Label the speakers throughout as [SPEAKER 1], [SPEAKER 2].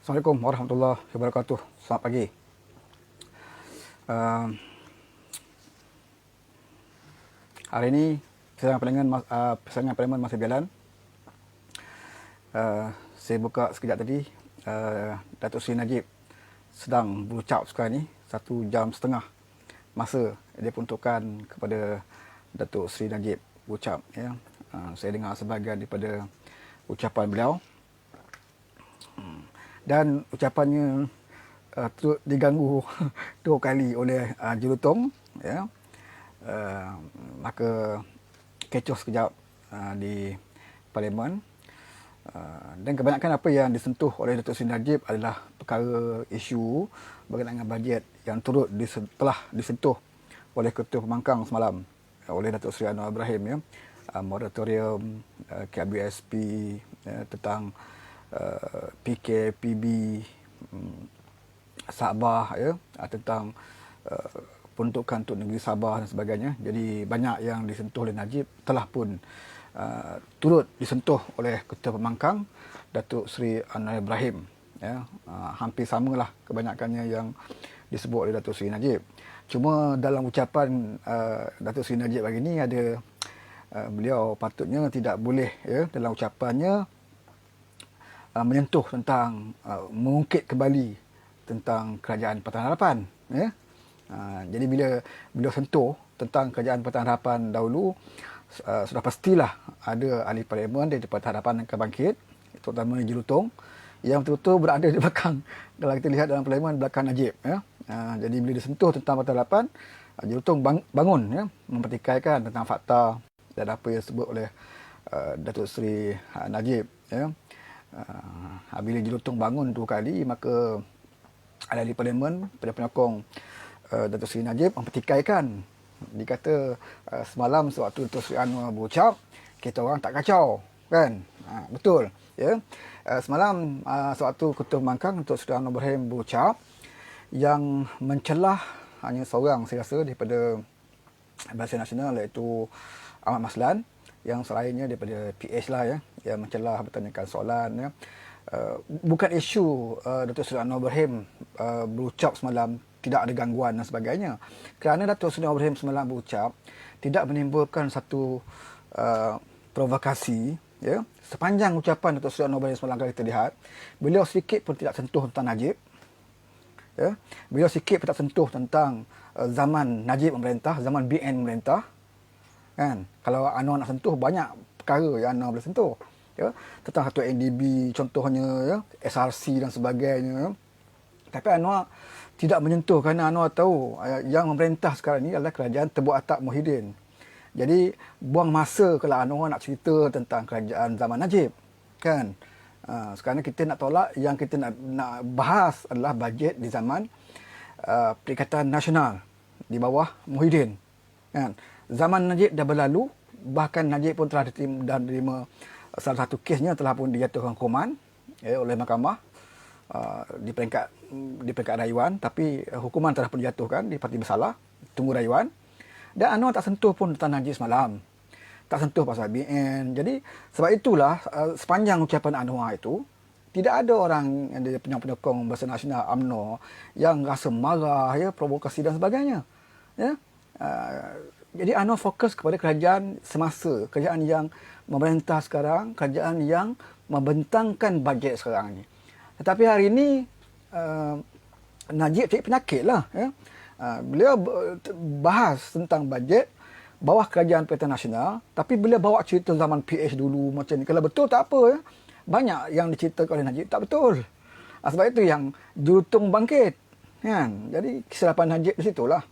[SPEAKER 1] Assalamualaikum warahmatullahi wabarakatuh. Selamat pagi. Hari ini persidangan parlimen masih berjalan. Saya buka sekejap tadi. Datuk Seri Najib sedang berucap sekarang ni 1 jam setengah masa dia peruntukkan kepada Datuk Seri Najib berucap. Ya. Saya dengar sebahagian daripada ucapan beliau. Dan ucapannya turut diganggu 2 kali oleh jurutong, ya. Maka kecoh sekejap di parlimen. Dan kebanyakan apa yang disentuh oleh Datuk Seri Najib adalah perkara isu berkenaan dengan bajet yang turut telah disentuh oleh Ketua Pembangkang semalam oleh Datuk Seri Anwar Ibrahim, ya. Moratorium KBSP, ya, tentang PKPB Sabah, ya, tentang peruntukan untuk negeri Sabah dan sebagainya. Jadi banyak yang disentuh oleh Najib telah pun turut disentuh oleh Ketua Pembangkang Datuk Seri Anwar Ibrahim, ya. Hampir samalah kebanyakannya yang disebut oleh Datuk Seri Najib. Cuma dalam ucapan Datuk Seri Najib hari ini ada beliau patutnya tidak boleh, ya, dalam ucapannya menyentuh tentang mengungkit kembali tentang kerajaan Pakatan Harapan, ya. Jadi bila beliau sentuh tentang kerajaan Pakatan Harapan dahulu, sudah pastilah ada ahli parlimen dari Pakatan Harapan yang akan bangkit, terutama jurutong yang betul-betul berada di belakang, kalau kita lihat dalam parlimen belakang Najib, ya. Jadi bila disentuh tentang Pakatan Harapan, jurutong bangun, ya, mempertikaikan tentang fakta dan apa yang disebut oleh Datuk Seri Najib, ya. Bila jurutong bangun 2 kali, maka ahli parlimen pada penyokong Datuk Seri Najib mempertikaikan. Dikata semalam sewaktu Datuk Seri Anwar berucap, kita orang tak kacau, kan? Betul, ya. Semalam sewaktu Ketua Pembangkang Datuk Seri Anwar Ibrahim berucap, yang mencelah hanya seorang, saya rasa, daripada Barisan Nasional, iaitu Ahmad Maslan. Yang selainnya daripada PH lah, ya, yang mencelah, bertanyakan soalan, ya. Bukan isu Datuk Seri Anwar Ibrahim berucap semalam tidak ada gangguan dan sebagainya. Kerana Datuk Seri Anwar Ibrahim semalam berucap tidak menimbulkan satu provokasi, ya. Sepanjang ucapan Datuk Seri Anwar Ibrahim semalam, kalau kita lihat, beliau sedikit pun tidak sentuh tentang Najib, ya. Beliau sedikit pun tak sentuh tentang zaman Najib memerintah, zaman BN memerintah, kan. Kalau Anwar nak sentuh, banyak perkara yang Anwar boleh sentuh, ya, tentang satu NDB contohnya, ya, SRC dan sebagainya, ya. Tapi Anwar tidak menyentuh kerana Anwar tahu yang memerintah sekarang ni adalah kerajaan Tebuk Atap Muhyiddin. Jadi buang masa kalau Anwar nak cerita tentang kerajaan zaman Najib, kan. Sekarang kita nak tolak, yang kita nak bahas adalah bajet di zaman Perikatan Nasional di bawah Muhyiddin, kan. Zaman Najib dah berlalu, bahkan Najib pun telah diterima salah satu kesnya telah pun dijatuhkan hukuman, ya, oleh mahkamah di peringkat rayuan, tapi hukuman telah pun dijatuhkan, dipati bersalah, tunggu rayuan. Dan Anwar tak sentuh pun tentang Najib semalam, tak sentuh pasal BN. Jadi sebab itulah sepanjang ucapan Anwar itu tidak ada orang yang dari penyokong Barisan Nasional UMNO yang rasa marah, ya, provokasi dan sebagainya, ya. Jadi Anwar fokus kepada kerajaan semasa, kerajaan yang memerintah sekarang, kerajaan yang membentangkan bajet sekarang ni. Tetapi hari ini Najib cari penyakit lah, ya. Beliau bahas tentang bajet bawah kerajaan Perikatan Nasional, tapi beliau bawa cerita zaman PH dulu macam ni. Kalau betul tak apa, ya. Banyak yang diceritakan oleh Najib tak betul. Sebab itu yang jurutong bangkit, kan. Jadi kesilapan Najib di situlah.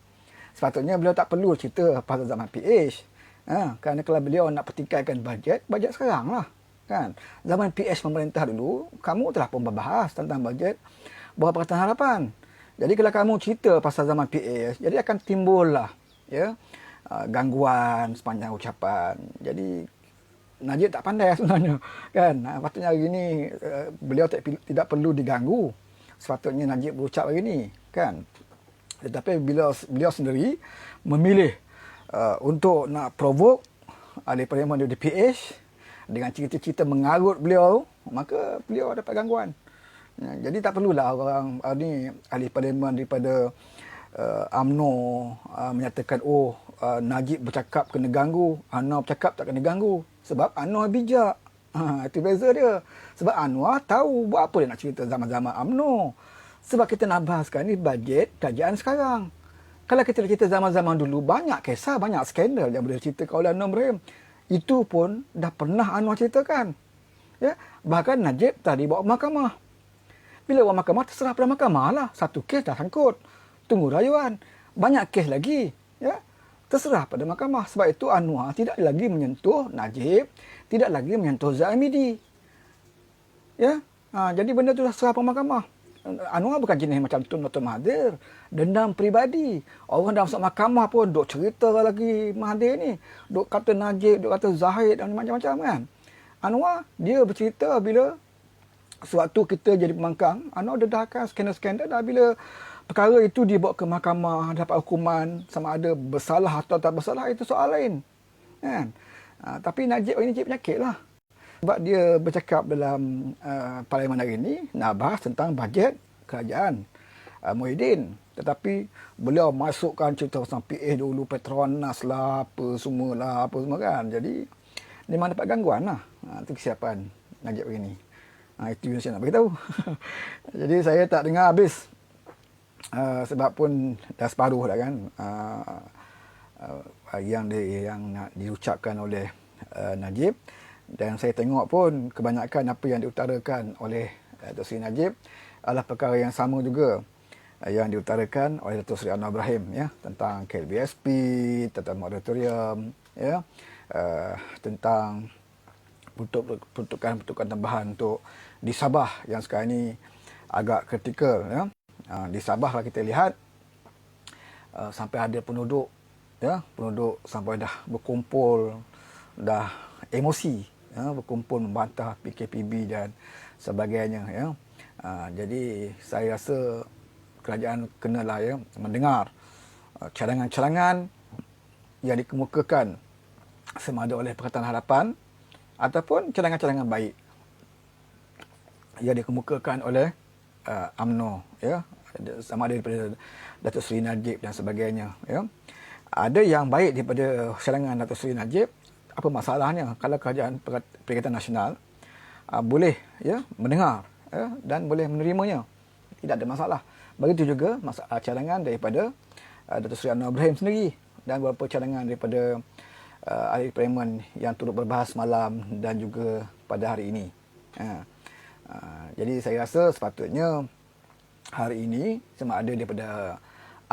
[SPEAKER 1] Sepatutnya beliau tak perlu cerita pasal zaman PH. Kerana kalau beliau nak pertikaikan bajet sekarang lah, kan. Zaman PH memerintah dulu, kamu telah pun berbahas tentang bajet bawah Pakatan Harapan. Jadi kalau kamu cerita pasal zaman PH, jadi akan timbul lah, ya, gangguan sepanjang ucapan. Jadi Najib tak pandai sebenarnya, kan. Patutnya hari ini beliau tidak perlu diganggu. Sepatutnya Najib berucap hari ini, kan. Tetapi beliau sendiri memilih untuk nak provoke ahli parlimen di PH dengan cerita-cerita mengarut beliau, maka beliau dapat gangguan. Jadi tak perlulah orang ni ahli parlimen daripada UMNO menyatakan Najib bercakap kena ganggu, Anwar bercakap tak kena ganggu. Sebab Anwar bijak. Itu beza dia. Sebab Anwar tahu buat apa dia nak cerita zaman-zaman UMNO. Sebab kita nak bahaskan ni bajet kerajaan sekarang. Kalau kita cerita zaman-zaman dulu, banyak kisah, banyak skandal yang boleh ceritakan oleh Anwar Ibrahim. Itu pun dah pernah Anwar ceritakan. Ya? Bahkan Najib tadi bawa mahkamah. Bila bawa mahkamah, terserah pada mahkamah lah. Satu kes dah sangkut. Tunggu rayuan. Banyak kes lagi. Ya? Terserah pada mahkamah. Sebab itu Anwar tidak lagi menyentuh Najib, tidak lagi menyentuh Zaimidi. Ya? Jadi benda tu dah serah pada mahkamah. Anwar bukan jenis macam Tun Dr. Mahathir. Dendam peribadi. Orang dah masuk mahkamah pun duk cerita lagi Mahathir ni. Duk kata Najib, duk kata Zahid dan macam-macam kan. Anwar, dia bercerita bila sewaktu kita jadi pembangkang, Anwar dedahkan skandal-skandal dah bila perkara itu dibawa ke mahkamah, dapat hukuman, sama ada bersalah atau tak bersalah, itu soal lain. Kan? Tapi Najib ini penyakit lah. Sebab dia bercakap dalam parlimen hari ini, nak bahas tentang bajet kerajaan Muhyiddin. Tetapi beliau masukkan cerita pasal PA dulu, Petronas lah, apa semua kan. Jadi, memang dapat gangguan lah. Itu kesiapan Najib hari ini. Itu yang saya nak beritahu. Jadi saya tak dengar habis. Sebab pun dah separuh dah kan. Yang nak diucapkan oleh Najib. Dan saya tengok pun kebanyakan apa yang diutarakan oleh Datuk Seri Najib adalah perkara yang sama juga yang diutarakan oleh Datuk Seri Anwar Ibrahim, ya, tentang KLBSP, tentang moratorium, ya, tentang peruntukan tambahan untuk di Sabah yang sekarang ini agak kritikal, ya. Di Sabah lah kita lihat sampai ada penduduk, ya, penduduk sampai dah berkumpul, dah emosi, ya, berkumpul membantah PKPB dan sebagainya, ya. Jadi saya rasa kerajaan kenalah, ya, mendengar cadangan-cadangan yang dikemukakan sama ada oleh Pakatan Harapan ataupun cadangan-cadangan baik yang dikemukakan oleh UMNO, ya, sama ada daripada Datuk Seri Najib dan sebagainya, ya. Ada yang baik daripada cadangan Datuk Seri Najib. Apa masalahnya kalau kerajaan Perikatan Nasional boleh, ya, mendengar, ya, dan boleh menerimanya, tidak ada masalah. Begitu juga cadangan daripada Datuk Seri Anwar Ibrahim sendiri dan beberapa cadangan daripada ahli parlimen yang turut berbahas malam dan juga pada hari ini. Jadi saya rasa sepatutnya hari ini sama ada daripada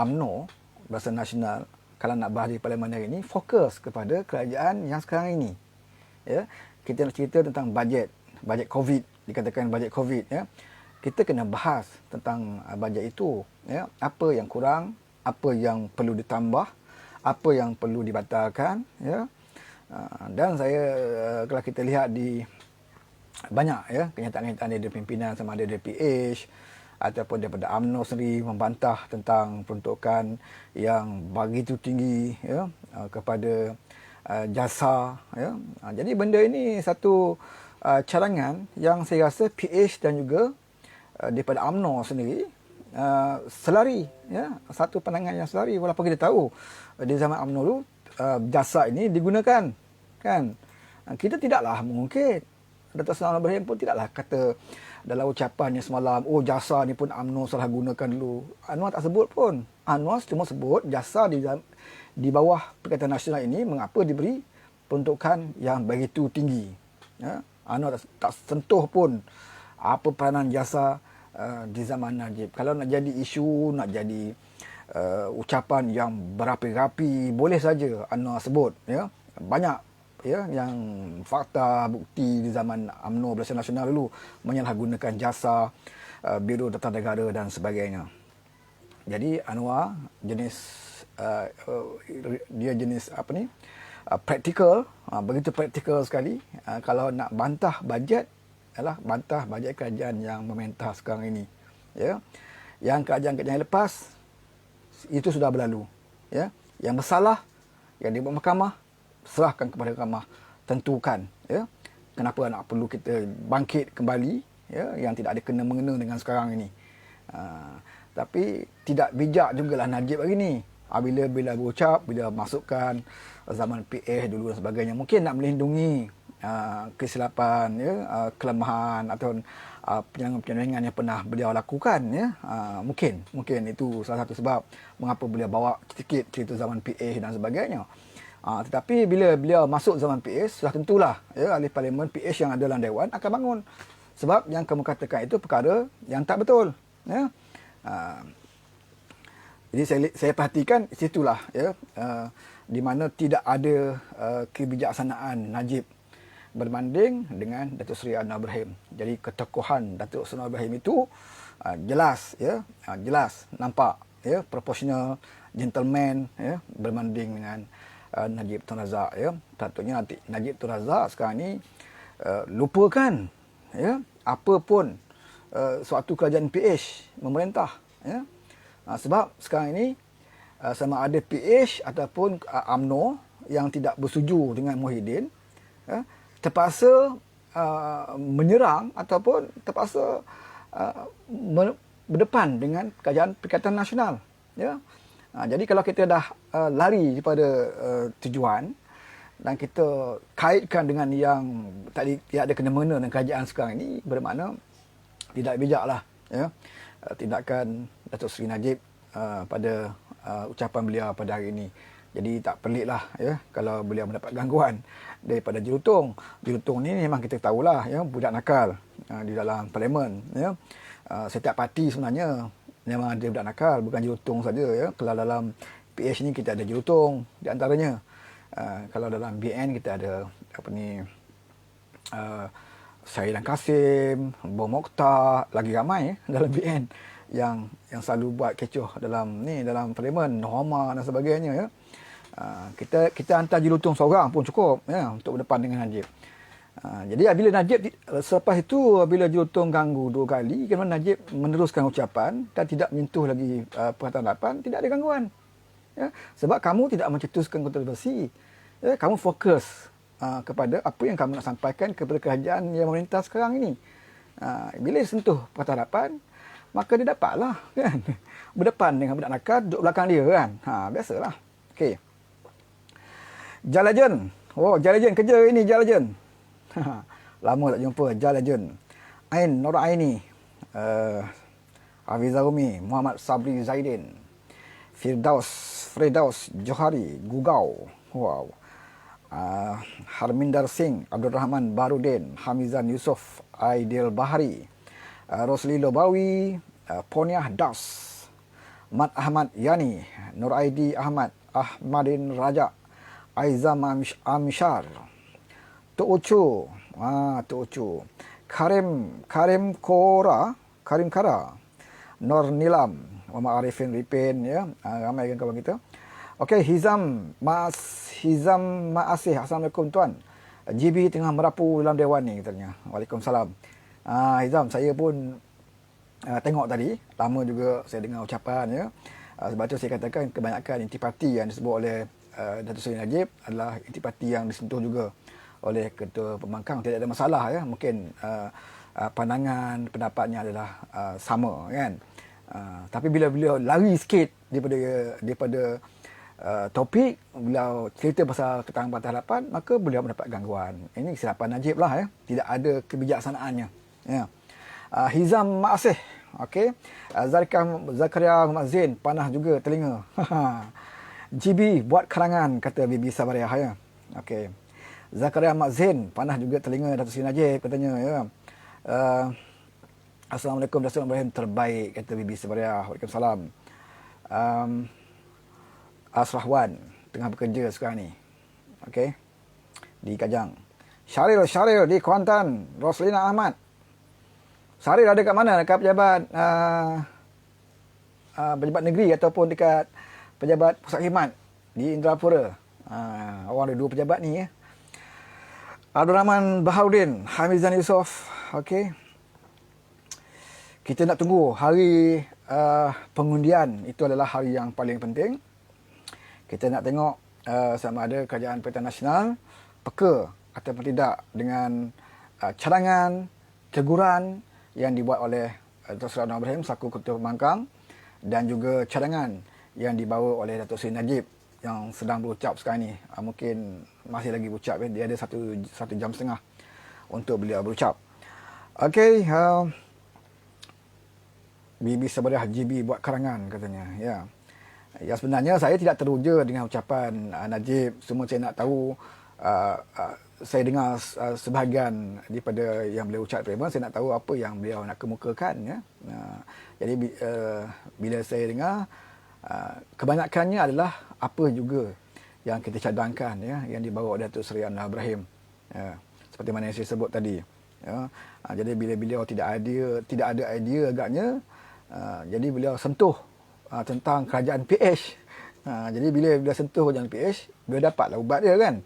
[SPEAKER 1] UMNO, Barisan Nasional, kalau nak bahas di parlimen hari ini, fokus kepada kerajaan yang sekarang ini. Ya, kita nak cerita tentang bajet COVID, dikatakan bajet COVID, ya. Kita kena bahas tentang bajet itu, ya. Apa yang kurang, apa yang perlu ditambah, apa yang perlu dibatalkan, ya. Dan saya kalau kita lihat di banyak, ya, kenyataan-kenyataan dari pimpinan sama ada dari PH ataupun daripada UMNO sendiri membantah tentang peruntukan yang begitu tinggi, ya, kepada jasa, ya. Jadi benda ini satu cadangan yang saya rasa PH dan juga daripada UMNO sendiri selari, ya, satu pandangan yang selari, walaupun kita tahu di zaman UMNO dulu jasa ini digunakan, kan. Kita tidaklah mengungkit. Datuk Seri Anwar Ibrahim pun tidaklah kata dalam ucapannya semalam, jasa ni pun UMNO salah gunakan dulu. Anwar tak sebut pun. Anwar cuma sebut jasa di bawah Perikatan Nasional ini mengapa diberi peruntukan yang begitu tinggi. Ya? Anwar tak sentuh pun apa peranan jasa di zaman Najib. Kalau nak jadi isu, nak jadi ucapan yang berapi-rapi, boleh saja Anwar sebut, ya. Banyak, ya, yang fakta bukti di zaman UMNO Barisan Nasional dulu menyalahgunakan jasa Biro Data Negara dan sebagainya. Jadi Anwar dia jenis apa ni, praktikal, begitu praktikal sekali. Kalau nak bantah bajet, adalah bantah bajet kerajaan yang memerintah sekarang ini, ya. Yang kerajaan-kerajaan yang lepas itu sudah berlalu, ya. Yang bersalah yang dibuat mahkamah, serahkan kepada mahkamah, tentukan, ya, kenapa nak perlu kita bangkit kembali, ya, yang tidak ada kena-mengena dengan sekarang ini. Tapi tidak bijak jugalah Najib hari ni. Bila berucap, bila masukkan zaman PH dulu dan sebagainya, mungkin nak melindungi kesilapan, ya, kelemahan atau penyerangan-penyerangan yang pernah beliau lakukan, ya. Mungkin itu salah satu sebab mengapa beliau bawa sedikit cerita zaman PH dan sebagainya. Tetapi bila beliau masuk zaman PH, sudah tentulah, ya, ahli parlimen PH yang ada dalam Dewan akan bangun. Sebab yang kamu katakan itu perkara yang tak betul, ya. Jadi saya perhatikan situlah, ya, di mana tidak ada kebijaksanaan Najib berbanding dengan Datuk Seri Anwar Ibrahim. Jadi ketokohan Datuk Seri Anwar Ibrahim itu jelas, ya, jelas nampak, ya, proporsional, gentleman, ya, berbanding dengan Najib Tun Razak, ya. Patutnya nanti Najib Tun Razak sekarang ni lupakan, ya, apa pun suatu kerajaan PH memerintah, ya. Sebab sekarang ini sama ada PH ataupun UMNO yang tidak bersetuju dengan Muhyiddin, ya, terpaksa menyerang ataupun terpaksa berdepan dengan kerajaan Perikatan Nasional, ya. Jadi kalau kita dah lari daripada tujuan dan kita kaitkan dengan yang tadi tidak ada kena-mengena dengan kerajaan sekarang ini, bermakna tidak bijaklah, ya, tindakan Datuk Seri Najib pada ucapan beliau pada hari ini. Jadi tak peliklah, ya, kalau beliau mendapat gangguan daripada Jelutong. Jelutong ni memang kita tahulah, ya, budak nakal di dalam parlimen, ya. Setiap parti sebenarnya memang ada budak nakal, bukan Jelutong saja, ya. Kalau dalam PH ni kita ada Jelutong di antaranya. Kalau dalam BN kita ada Saidan Kasim, Bom Mokhtar, lagi ramai, dalam BN yang selalu buat kecoh dalam parlimen, Norma dan sebagainya, ya. Kita hantar Jelutong seorang pun cukup, ya, untuk berdepan dengan Najib. Jadi bila Najib selepas itu, bila Jelutong ganggu 2 kali, kerana Najib meneruskan ucapan dan tidak menyentuh lagi Perkhidmatan Harapan, tidak ada gangguan, ya. Sebab kamu tidak mencetuskan kontroversi, ya, kamu fokus kepada apa yang kamu nak sampaikan kepada kerajaan yang memerintah sekarang ini. Bila sentuh Perkhidmatan Harapan, maka dia dapatlah, kan, berdepan dengan budak nakal, duduk belakang dia, kan. Biasalah. Okey. Jalajen. Jalajen kerja ini, Jalajen. Lama tak jumpa Jalajen. Ain Nur Aini, Hafizah Rumi, Muhammad Sabri Zaidin, Firdaus Johari Gugau. Harminder Singh, Abdul Rahman Barudin, Hamizan Yusof, Aidil Bahari, Rosli Lobawi, Poniah Das, Mat Ahmad Yani, Nur Aidi Ahmad, Ahmadin Raja, Aizam Amishar, Tok Ucu, Karim Kara, Nur Nilam, Muhammad Arifin Ripin, ya, ramai kan kawan kita. Okey, Hizam Ma'asih, Assalamualaikum tuan. GB tengah merapu dalam dewan ni katanya. Waalaikumsalam. Hizam, saya pun tengok tadi, lama juga saya dengar ucapan, ya. Sebab tu saya katakan kebanyakan intipati yang disebut oleh Datuk Seri Najib adalah intipati yang disentuh juga oleh Ketua Pembangkang. Tidak ada masalah, ya. Mungkin pandangan, pendapatnya adalah sama, kan. Tapi bila beliau lari sikit daripada topik, beliau cerita pasal Ketangan Perkhidmatan Harapan, maka beliau mendapat gangguan. Ini kesilapan Najib lah, ya. Tidak ada kebijaksanaannya, ya. Hizam Ma'asih, okey. Zakaria Muhammad Zain, panah juga telinga. GB buat karangan, kata Bibi Sabariah, ya. Okey. Zakaria Muhammad Zain, panah juga telinga Datuk Seri Najib, katanya, ya. Assalamualaikum, Datuk Ibrahim terbaik, kata Bibi Sabariah. Waalaikumsalam. Asrahwan tengah bekerja sekarang ni, okey, di Kajang. Syaril di Kuantan. Roslina Ahmad. Syaril ada kat mana? Dekat pejabat pejabat negeri ataupun dekat pejabat pusat khidmat di Indrapura. Orang ada 2 pejabat ni, ya. Abdul Rahman Baharudin, Hamizan Yusof, okey. Kita nak tunggu hari pengundian, itu adalah hari yang paling penting. Kita nak tengok sama ada kerajaan Perkhidmatan Nasional peka ataupun tidak dengan cadangan, teguran yang dibuat oleh Datuk Seri Anwar Ibrahim selaku Ketua Pembangkang, dan juga cadangan yang dibawa oleh Datuk Seri Najib yang sedang berucap sekarang ni. Mungkin masih lagi berucap, dia ada satu jam setengah untuk beliau berucap. Okey, Bibi Sebelah GB buat karangan katanya. Ya. Ya, sebenarnya saya tidak teruja dengan ucapan Najib. Semua saya nak tahu, saya dengar sebahagian daripada yang beliau ucap daripada, saya nak tahu apa yang beliau nak kemukakan. Ya. Jadi bila saya dengar, kebanyakannya adalah apa juga yang kita cadangkan, ya, yang dibawa oleh Datuk Seri Anwar Ibrahim. Ya. Seperti mana yang saya sebut tadi. Ya. Jadi bila beliau tidak ada idea agaknya, jadi beliau sentuh tentang kerajaan PH. Jadi bila dia sentuh kerajaan PH, dia dapatlah ubat dia kan.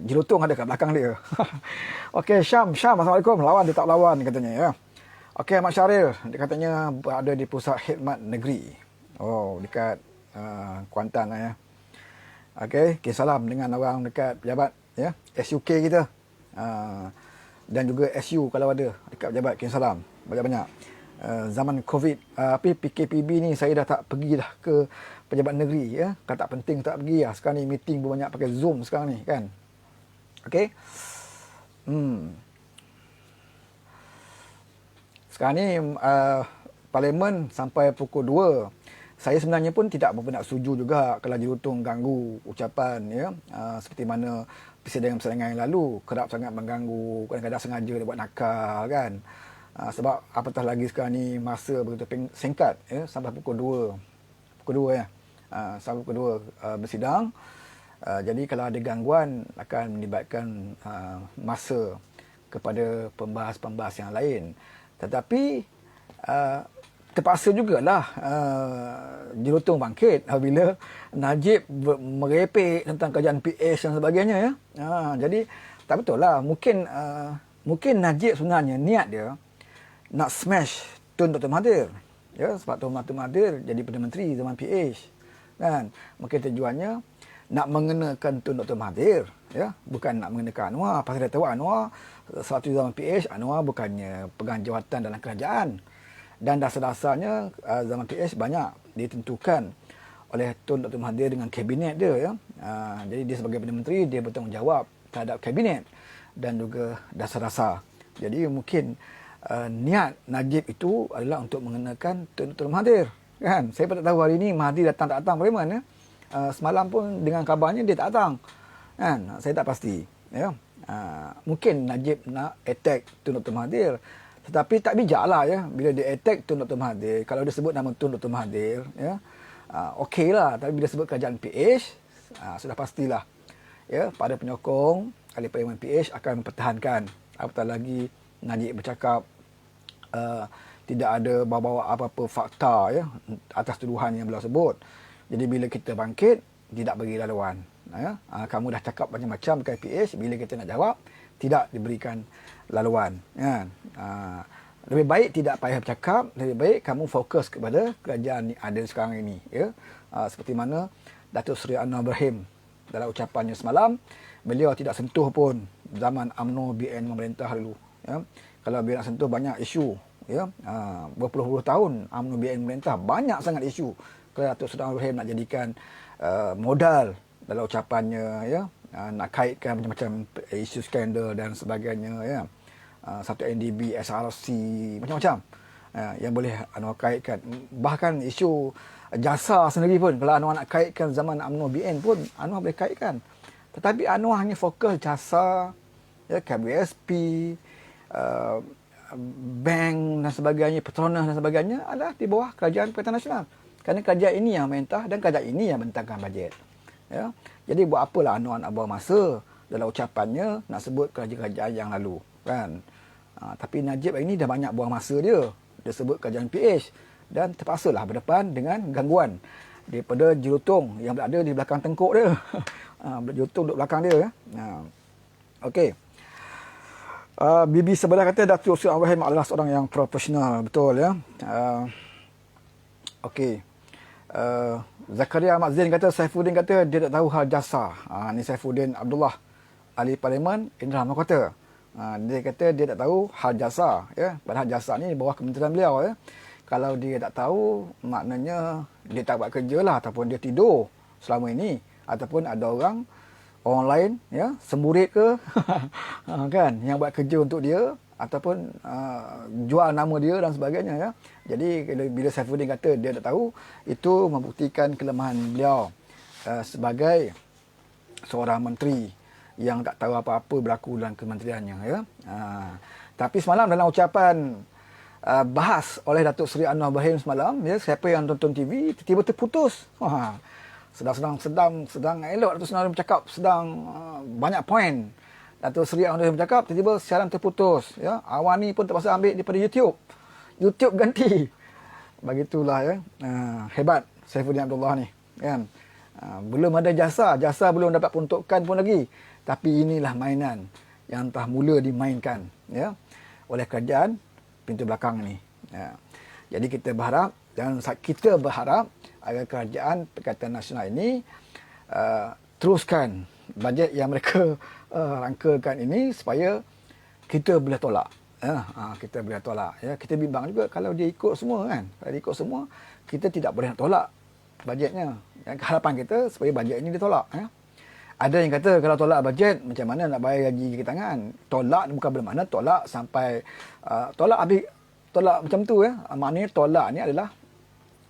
[SPEAKER 1] Jelutong ada kat belakang dia. Okey, Syam, Assalamualaikum. Lawan dia tak lawan katanya, ya. Okey, Ahmad Syaril, dia katanya berada di pusat khidmat negeri. Oh, dekat Kuantan lah, ya. Okey, salam dengan orang dekat pejabat, ya, SUK kita. Dan juga SU kalau ada dekat pejabat, salam banyak-banyak. Zaman COVID, PKPB ni saya dah tak pergi dah ke pejabat negeri, ya. Kalau tak penting tak pergi lah. Sekarang ni meeting pun banyak pakai Zoom sekarang ni kan. Okey. Sekarang ni parlimen sampai pukul 2. Saya sebenarnya pun tidak berapa nak setuju juga kalau Jelutong ganggu ucapan, ya. Seperti mana persidangan-persidangan yang lalu kerap sangat mengganggu, kadang-kadang sengaja dia buat nakal kan. Sebab apatah lagi sekarang ni masa begitu singkat, ya, sampai pukul 2 ya. Sampai pukul 2 bersidang. Jadi kalau ada gangguan akan melibatkan masa kepada pembahas-pembahas yang lain. Tetapi terpaksa jugalah Jelutong bangkit apabila Najib merepek tentang kerajaan PH dan sebagainya, ya. Jadi tak betul lah. Mungkin Najib sebenarnya niat dia nak smash Tun Dr. Mahathir, ya, sebab Tun Dr. Mahathir jadi Perdana Menteri zaman PH kan. Mungkin tujuannya nak mengenakan Tun Dr. Mahathir, ya, bukan nak mengenakan Anwar. Pasal dia tahu Anwar sewaktu zaman PH, Anwar bukannya pegang jawatan dalam kerajaan, dan dasar-dasarnya zaman PH banyak ditentukan oleh Tun Dr. Mahathir dengan kabinet dia, ya. Jadi dia sebagai Perdana Menteri, dia bertanggungjawab terhadap kabinet dan juga dasar-dasar. Jadi mungkin niat Najib itu adalah untuk mengenakan Tun Dr. Mahathir, kan. Saya pun tak tahu hari ini Mahathir datang tak datang parlimen, ya. Semalam pun dengan kabarnya dia tak datang, kan. Saya tak pasti, ya. Mungkin Najib nak attack Tun Dr. Mahathir, tetapi tak bijaklah, ya, bila dia attack Tun Dr. Mahathir. Kalau dia sebut nama Tun Dr. Mahathir, ya, okeylah. Tapi bila sebut kerajaan PH, sudah pastilah, ya, para penyokong ahli parlimen PH akan mempertahankan. Apatah lagi Najib bercakap tidak ada bawa-bawa apa-apa fakta, ya, atas tuduhan yang beliau sebut. Jadi bila kita bangkit, tidak bagi laluan, ya. Kamu dah cakap macam-macam dekat PH, bila kita nak jawab, tidak diberikan laluan, ya. Lebih baik tidak payah bercakap, lebih baik kamu fokus kepada kerajaan yang ada sekarang ini, ya. Seperti mana Datuk Seri Anwar Ibrahim dalam ucapannya semalam, beliau tidak sentuh pun zaman UMNO BN memerintah dulu, ya. Kalau beliau nak sentuh banyak isu, ya, berpuluh-puluh tahun UMNO BN memerintah, banyak sangat isu. Kalau Datuk Seri Anwar Ibrahim nak jadikan modal dalam ucapannya, ya, nak kaitkan macam-macam isu skandal dan sebagainya, ya. Satu NDB, SRC, macam-macam yang boleh Anwar kaitkan. Bahkan isu jasa sendiri pun, kalau Anwar nak kaitkan zaman UMNO BN pun, Anwar boleh kaitkan. Tetapi Anwar hanya fokus jasa, ya, KBSP, bank dan sebagainya, Petronas dan sebagainya adalah di bawah Kerajaan Perkhidmatan Nasional. Kerana kerajaan ini yang mentah dan kerajaan ini yang bentangkan bajet, ya. Jadi buat apalah Anwar nak bawa masa dalam ucapannya nak sebut kerajaan-kerajaan yang lalu, kan. Tapi Najib ini dah banyak buang masa dia sebut kerajaan PH, dan terpaksalah berdepan dengan gangguan daripada Jelutong yang berada di belakang tengkuk dia. Jelutong duduk belakang dia, ya. Okey. Bibi Sebelah kata Datuk Seri Anwar Ibrahim adalah seorang yang profesional, betul, ya. Okey. Zakaria Ahmad Zain kata, Saifuddin kata dia tak tahu hal jasa. Ni Saifuddin Abdullah, ahli parlimen Indra Mahkota. Dia kata dia tak tahu hal jasa, ya. Padahal jasa ni di bawah kementerian beliau, ya. Kalau dia tak tahu, maknanya dia tak buat kerja lah, ataupun dia tidur selama ini, ataupun ada orang lain, ya, semburit ke kan, yang buat kerja untuk dia, ataupun jual nama dia dan sebagainya, ya. Jadi bila Saifuddin kata dia tak tahu, itu membuktikan kelemahan beliau sebagai seorang menteri yang tak tahu apa-apa berlaku dalam kementeriannya, ya. Tapi semalam dalam ucapan bahas oleh Datuk Seri Anwar Ibrahim semalam, ya, siapa yang tonton TV tiba-tiba terputus. Sedang elok Datuk Seri Anwar bercakap, sedang banyak poin Datuk Seri Anwar Ibrahim bercakap, tiba-tiba siaran terputus, ya. Awani pun terpaksa ambil daripada YouTube ganti. Begitulah, ya. Hebat Saifuddin Abdullah ni, kan. Belum ada jasa belum dapat peruntukan pun lagi, tapi inilah mainan yang telah mula dimainkan, ya, oleh kerajaan pintu belakang ni, ya. Jadi kita berharap agar kerajaan Perikatan Nasional ini teruskan bajet yang mereka rangkakan ini supaya kita boleh tolak, ya. Kita boleh tolak, ya. Kita bimbang juga kalau dia ikut semua, kan. Kalau dia ikut semua, kita tidak boleh nak tolak bajetnya. Harapan kita supaya bajet ini ditolak, ya. Ada yang kata kalau tolak bajet, macam mana nak bayar gaji kaki tangan? Tolak bukan bermakna tolak sampai tolak macam tu, ya. Maknanya tolak ni adalah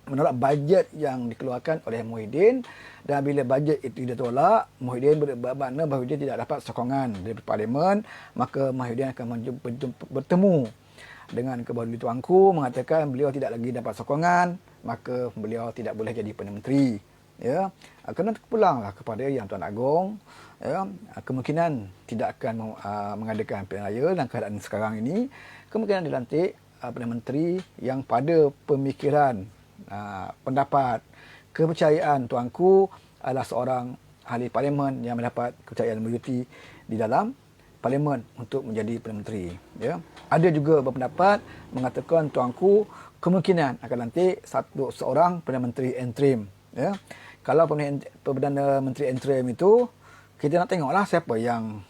[SPEAKER 1] menolak bajet yang dikeluarkan oleh Muhyiddin, dan bila bajet itu ditolak, Muhyiddin bermakna bahawa dia tidak dapat sokongan dari Parlimen, maka Muhyiddin akan bertemu dengan Kebun Tuanku, mengatakan beliau tidak lagi dapat sokongan, maka beliau tidak boleh jadi Perdana Menteri, ya. Kena terpulanglah kepada Yang Tuan Agong, ya. Kemungkinan tidak akan mengadakan pilihan raya dalam keadaan sekarang ini. Kemungkinan dilantik Perdana Menteri yang pada pemikiran, pendapat, kepercayaan Tuanku adalah seorang ahli parlimen yang mendapat kepercayaan majoriti di dalam parlimen untuk menjadi Perdana Menteri, ya. Ada juga berpendapat mengatakan Tuanku kemungkinan akan lantik seorang Perdana Menteri interim, ya. Kalau Perdana Menteri interim itu, kita nak tengoklah siapa yang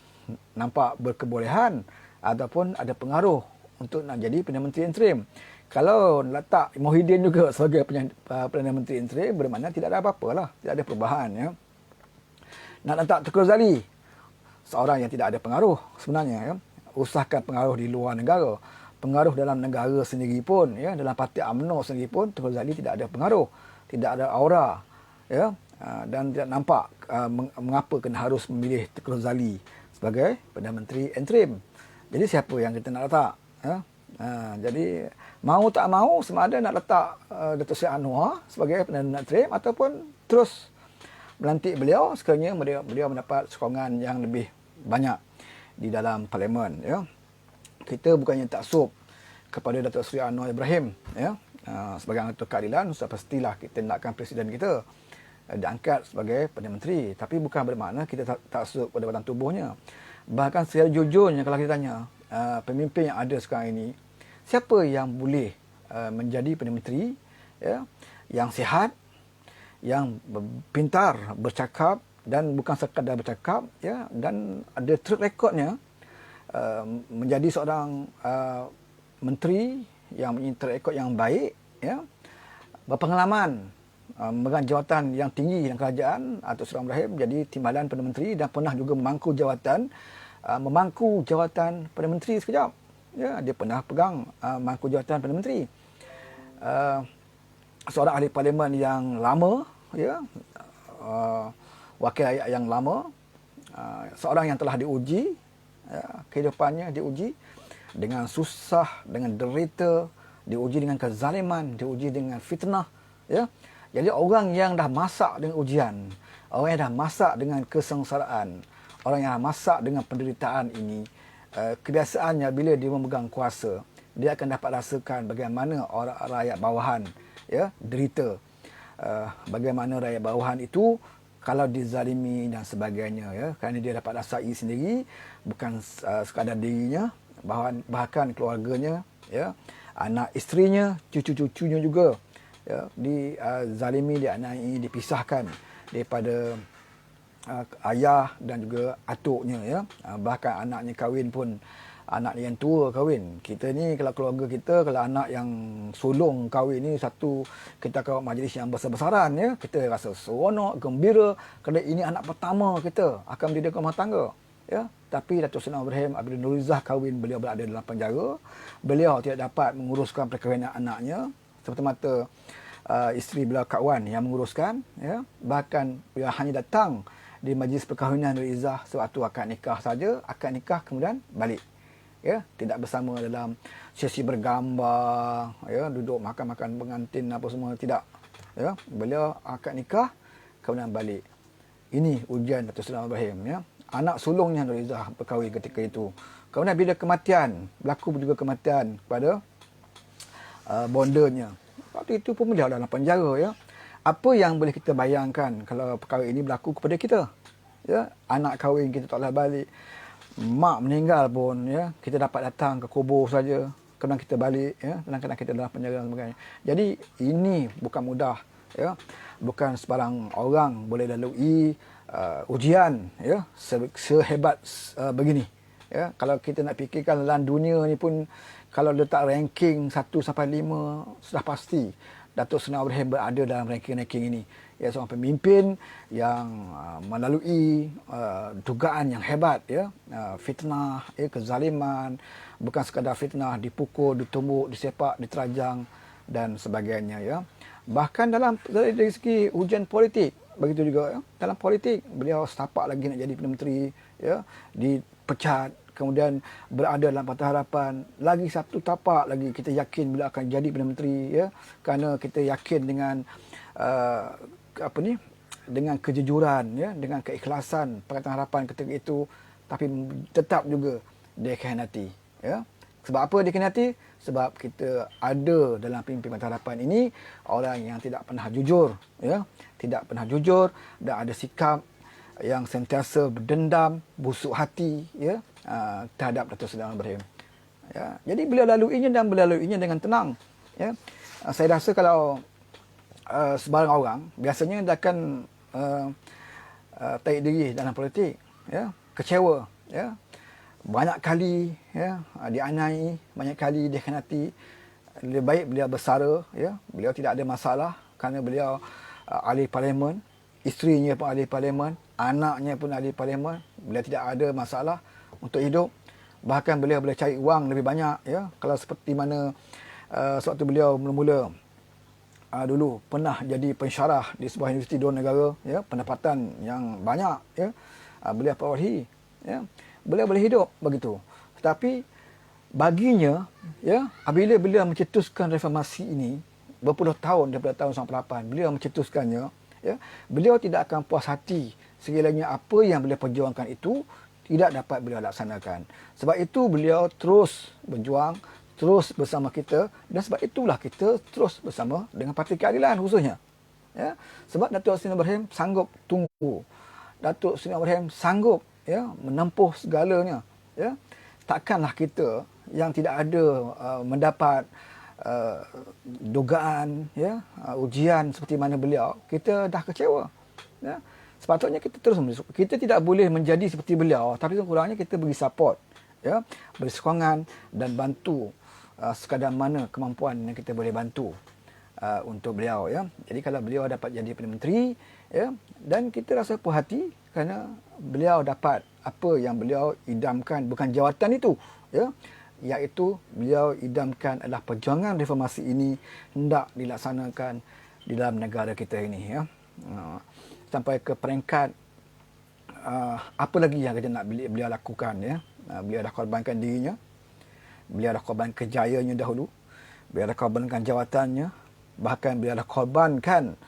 [SPEAKER 1] nampak berkebolehan ataupun ada pengaruh untuk nak jadi Perdana Menteri interim. Kalau letak Muhyiddin juga sebagai Perdana Menteri interim, bermakna tidak ada apa-apa lah, tidak ada perubahan, ya. Nak letak Tengku Razali, seorang yang tidak ada pengaruh sebenarnya, ya. Usahakan pengaruh di luar negara. Pengaruh dalam negara sendiri pun, ya, dalam parti UMNO sendiri pun, Tengku Razali tidak ada pengaruh, tidak ada aura, ya, dan tidak nampak mengapa kena harus memilih Tengku Razali sebagai Perdana Menteri interim. Jadi siapa yang kita nak letak, ya? Jadi mau tak mau sama ada nak letak Datuk Seri Anwar sebagai Perdana Menteri ataupun terus melantik beliau sekiranya beliau mendapat sokongan yang lebih banyak di dalam parlimen, ya. Kita bukannya taksub kepada Datuk Seri Anwar Ibrahim, ya. Sebagai anggota keadilan, sudah pastilah kita nakkan presiden kita diangkat sebagai Perdana Menteri, tapi bukan bermakna kita taksub pada badan tubuhnya. Bahkan secara jujurnya kalau kita tanya pemimpin yang ada sekarang ini, siapa yang boleh menjadi Perdana Menteri, ya, yang sihat, yang pintar bercakap, dan bukan sekadar bercakap, ya, dan ada track recordnya menjadi seorang menteri yang mempunyai track record yang baik, ya, berpengalaman memegang jawatan yang tinggi dalam kerajaan. Datuk Seri Ibrahim jadi timbalan Perdana Menteri dan pernah juga memangku jawatan Perdana Menteri sekejap, ya. Dia pernah pegang memangku jawatan Perdana Menteri. Seorang ahli parlimen yang lama, ya, wakil rakyat yang lama, seorang yang telah diuji, ya, kehidupannya diuji dengan susah, dengan derita, diuji dengan kezaliman, diuji dengan fitnah, ya. Jadi orang yang dah masak dengan ujian, orang yang dah masak dengan kesengsaraan, orang yang dah masak dengan penderitaan ini, kebiasaannya bila dia memegang kuasa, dia akan dapat rasakan bagaimana orang rakyat bawahan, ya, derita. Bagaimana rakyat bawahan itu kalau dizalimi dan sebagainya, ya, kerana dia dapat rasai sendiri, bukan sekadar dirinya, bahkan keluarganya, ya, anak isterinya, cucu-cucunya juga, ya, dizalimi, dianiayai, dipisahkan daripada ayah dan juga atuknya, ya. Bahkan anaknya kahwin pun, anak yang tua kahwin. Kita ni kalau keluarga kita, kalau anak yang sulung kahwin ni satu, kita akan majlis yang besar-besaran, ya. Kita rasa seronok, gembira kerana ini anak pertama kita akan mendirikan rumah tangga, ya. Tapi Datuk Seri Ibrahim apabila Nurizah kahwin, beliau berada dalam penjara. Beliau tidak dapat menguruskan perkahwinan anaknya, semata-mata isteri beliau Kak Wan yang menguruskan, ya. Bahkan beliau hanya datang di majlis perkahwinan Nurizah sewaktu akad nikah saja, akad nikah kemudian balik, ya. Tidak bersama dalam sesi bergambar, ya, duduk makan-makan pengantin apa semua, tidak, ya. Beliau akad nikah kemudian balik. Ini ujian Datuk Seri Ibrahim, ya. Anak sulungnya Nurizah berkahwin ketika itu. Kemudian bila kematian, berlaku juga kematian kepada bondanya. Waktu itu pun beliau dalam penjara, ya. Apa yang boleh kita bayangkan kalau perkara ini berlaku kepada kita, ya. Anak kahwin kita tak boleh balik, mak meninggal pun, ya, kita dapat datang ke kubur saja, kemudian kita balik, ya. Kadang-kadang kita dalam penjara dan sebagainya. Jadi ini bukan mudah, ya. Bukan sebarang orang boleh lalui ujian, ya, sehebat begini, ya. Kalau kita nak fikirkan dalam dunia ni pun, kalau letak ranking 1 sampai 5, sudah pasti Datuk Seri Ibrahim berada dalam ranking-ranking ini. Ya, seorang pemimpin yang melalui dugaan yang hebat, ya, fitnah, ya, kezaliman, bukan sekadar fitnah, dipukul, ditumbuk, disepak, diterajang dan sebagainya, ya. Bahkan dari segi ujian politik, begitu juga, ya. Dalam politik beliau setapak lagi nak jadi Perdana Menteri, ya, dipecat, kemudian berada dalam Parti Harapan, lagi satu tapak lagi kita yakin beliau akan jadi Perdana Menteri, ya, kerana kita yakin dengan dengan kejujuran, ya, dengan keikhlasan Pakatan Harapan ketika itu, tapi tetap juga dikhianati, ya. Sebab apa dikhianati? Sebab kita ada dalam pimpin Pakatan Harapan ini orang yang tidak pernah jujur, ya, tidak pernah jujur dan ada sikap yang sentiasa berdendam, busuk hati, ya, terhadap Datuk Seri Ibrahim. Ya, jadi beliau laluinya dan melaluinya dengan tenang, ya. Saya rasa kalau sebarang orang biasanya dia akan tarik diri dalam politik, ya, kecewa, ya, banyak kali, ya, dianiai, banyak kali dikhianati. Lebih baik beliau bersara, ya, beliau tidak ada masalah kerana beliau ahli parlimen, isterinya pun ahli parlimen, anaknya pun ahli parlimen, beliau tidak ada masalah untuk hidup. Bahkan beliau boleh cari wang lebih banyak, ya. Kalau seperti mana sewaktu beliau mula-mula dulu pernah jadi pensyarah di sebuah universiti luar negara, ya, pendapatan yang banyak, ya, beliau perolehi, ya. Beliau boleh hidup begitu. Tetapi baginya, ya, apabila beliau mencetuskan reformasi ini berpuluh tahun daripada tahun 98, beliau mencetuskannya, ya, beliau tidak akan puas hati sekiranya apa yang beliau perjuangkan itu tidak dapat beliau laksanakan. Sebab itu beliau terus berjuang, terus bersama kita, dan sebab itulah kita terus bersama dengan Parti Keadilan khususnya, ya. Sebab Datuk Seri Ibrahim sanggup tunggu, Datuk Seri Ibrahim sanggup, ya, menempuh segalanya, ya. Takkanlah kita yang tidak ada mendapat dugaan, ya, ujian seperti mana beliau, kita dah kecewa, ya. Sepatutnya kita terus, kita tidak boleh menjadi seperti beliau, tapi kurangnya kita beri support, ya, beri sokongan dan bantu sekadar mana kemampuan yang kita boleh bantu untuk beliau, ya. Jadi kalau beliau dapat jadi Perdana Menteri, ya, dan kita rasa puas hati kerana beliau dapat apa yang beliau idamkan, bukan jawatan itu, ya, iaitu beliau idamkan adalah perjuangan reformasi ini hendak dilaksanakan di dalam negara kita ini, ya. Sampai ke peringkat apa lagi yang kita nak beliau lakukan, ya. Beliau dah korbankan dirinya, beliau dah korbankan kejayaannya dahulu, beliau dah korbankan jawatannya, bahkan beliau dah korbankan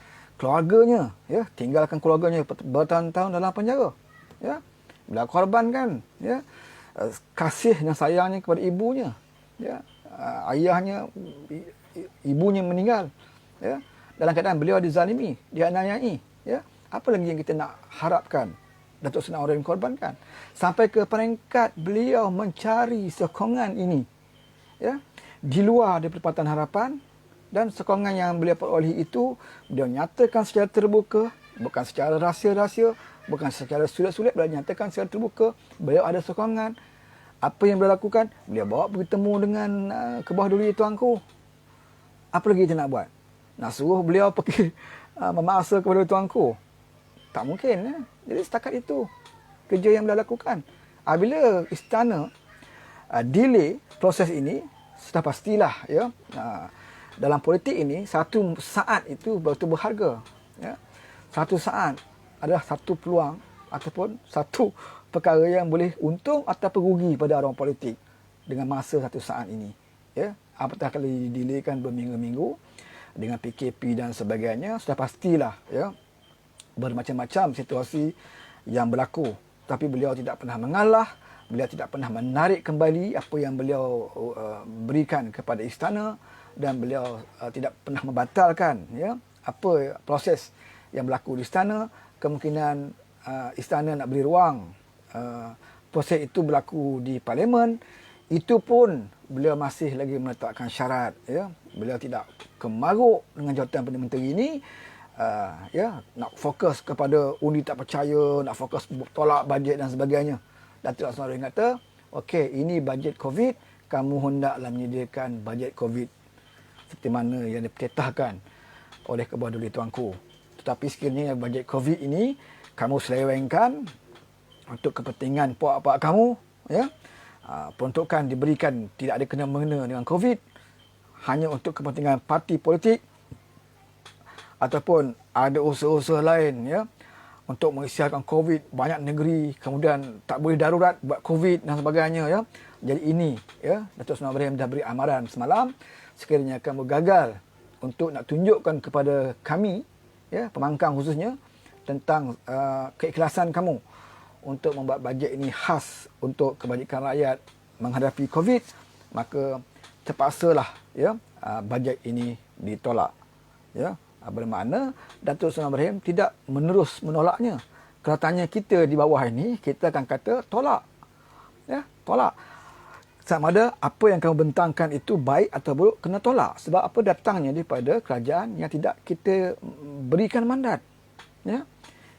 [SPEAKER 1] keluarganya, ya, tinggalkan keluarganya bertahun-tahun dalam penjara, ya. Beliau korbankan, ya, kasih dan sayangnya kepada ibunya, ya. Ayahnya, ibunya meninggal, ya, dalam keadaan beliau dizalimi, dianiayai, ya. Apa lagi yang kita nak harapkan Datuk Seri Ibrahim korbankan? Sampai ke peringkat beliau mencari sokongan ini, ya, di luar daripada Parti Harapan, dan sokongan yang beliau perolehi itu beliau nyatakan secara terbuka, bukan secara rahsia-rahsia, bukan secara sulit-sulit, beliau nyatakan secara terbuka, beliau ada sokongan. Apa yang beliau lakukan? Beliau bawa pergi temu dengan Kebawah Duli tuanku. Apa lagi kita nak buat? Nak suruh beliau pergi memaksa kepada tuanku? Tak mungkin. Ya? Jadi setakat itu kerja yang beliau lakukan. Bila istana delay proses ini, sudah pastilah ya, dalam politik ini satu saat itu betul berharga. Ya? Satu saat adalah satu peluang ataupun satu perkara yang boleh untung ataupun rugi pada orang politik dengan masa satu saat ini. Ya? Apatah kalau didelaykan berminggu-minggu dengan PKP dan sebagainya, sudah pastilah ya, bermacam-macam situasi yang berlaku. Tapi beliau tidak pernah mengalah, beliau tidak pernah menarik kembali apa yang beliau berikan kepada istana, dan beliau tidak pernah membatalkan ya, apa proses yang berlaku di istana. Kemungkinan istana nak beri ruang proses itu berlaku di parlimen, itu pun beliau masih lagi meletakkan syarat ya. Beliau tidak kemaruk dengan jawatan Perdana Menteri ini, ya, nak fokus kepada undi tak percaya, nak fokus tolak bajet dan sebagainya. Datuk Seri kata, okey, ini bajet COVID, kamu hendaklah menyediakan bajet COVID seperti mana yang dipertetahkan oleh Kebawah Duli tuanku. Tetapi sekiranya bajet COVID ini kamu selewengkan untuk kepentingan puak-puak kamu, ya, peruntukan diberikan tidak ada kena-mengena dengan COVID, hanya untuk kepentingan parti politik ataupun ada usaha-usaha lain ya, untuk mengisytiharkan COVID banyak negeri, kemudian tak boleh darurat buat COVID dan sebagainya ya. Jadi ini ya, Datuk Seri Ibrahim dah beri amaran semalam, sekiranya kamu gagal untuk nak tunjukkan kepada kami ya, pemangkang khususnya, tentang keikhlasan kamu untuk membuat bajet ini khas untuk kebajikan rakyat menghadapi COVID, maka terpaksalah ya, bajet ini ditolak ya. Bermakna Datuk Seri Ibrahim tidak menerus menolaknya. Kalau tanya kita di bawah ini, kita akan kata tolak. Ya, tolak. Sama ada apa yang kamu bentangkan itu baik atau buruk, kena tolak. Sebab apa? Datangnya daripada kerajaan yang tidak kita berikan mandat. Ya.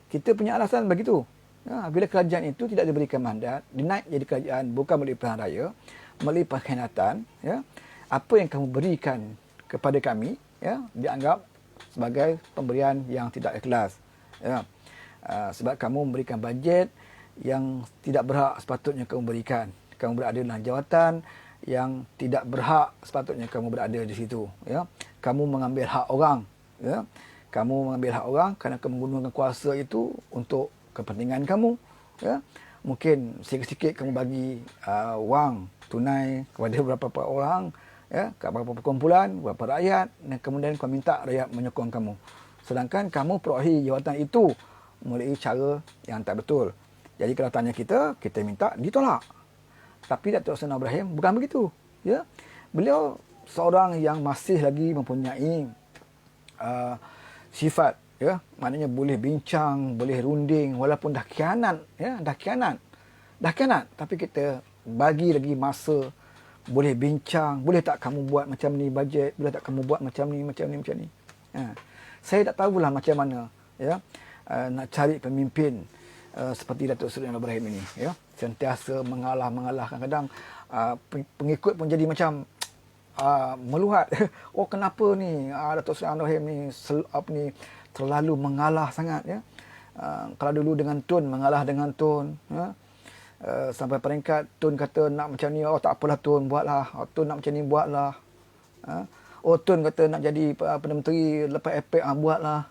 [SPEAKER 1] Kita punya alasan begitu. Ya, bila kerajaan itu tidak diberikan mandat, dinaik jadi kerajaan bukan melalui pilihan raya, melalui pengkhianatan, ya, apa yang kamu berikan kepada kami ya, dianggap sebagai pemberian yang tidak ikhlas. Ya. Sebab kamu memberikan bajet yang tidak berhak sepatutnya kamu berikan. Kamu berada dalam jawatan yang tidak berhak sepatutnya kamu berada di situ. Ya. Kamu mengambil hak orang. Ya. Kamu mengambil hak orang kerana kamu menggunakan kuasa itu untuk kepentingan kamu. Ya. Mungkin sikit-sikit kamu bagi wang tunai kepada beberapa orang, ya, ke beberapa perkumpulan, beberapa rakyat, dan kemudian kau minta rakyat menyokong kamu. Sedangkan kamu perolehi jawatan itu melalui cara yang tak betul. Jadi kalau tanya kita, kita minta ditolak. Tapi Datuk Seri Ibrahim bukan begitu. Ya. Beliau seorang yang masih lagi mempunyai sifat, ya, maknanya boleh bincang, boleh runding, walaupun dah khianat, ya, dah khianat, tapi kita bagi lagi masa, boleh bincang, boleh tak kamu buat macam ni bajet, boleh tak kamu buat macam ni. Saya tak tahulah macam mana ya, nak cari pemimpin seperti Datuk Seri Ibrahim ini ya, sentiasa mengalah, kadang-kadang pengikut pun jadi macam meluhat. Oh, kenapa ni Datuk Seri Ibrahim ni terlalu mengalah sangat ya. Kalau dulu dengan Tun, mengalah dengan Tun ya. Sampai peringkat Tun kata nak macam ni, oh tak apalah Tun, buatlah. Oh, Tun nak macam ni, buatlah. Oh, Tun kata nak jadi Perdana Menteri lepas epek, buatlah.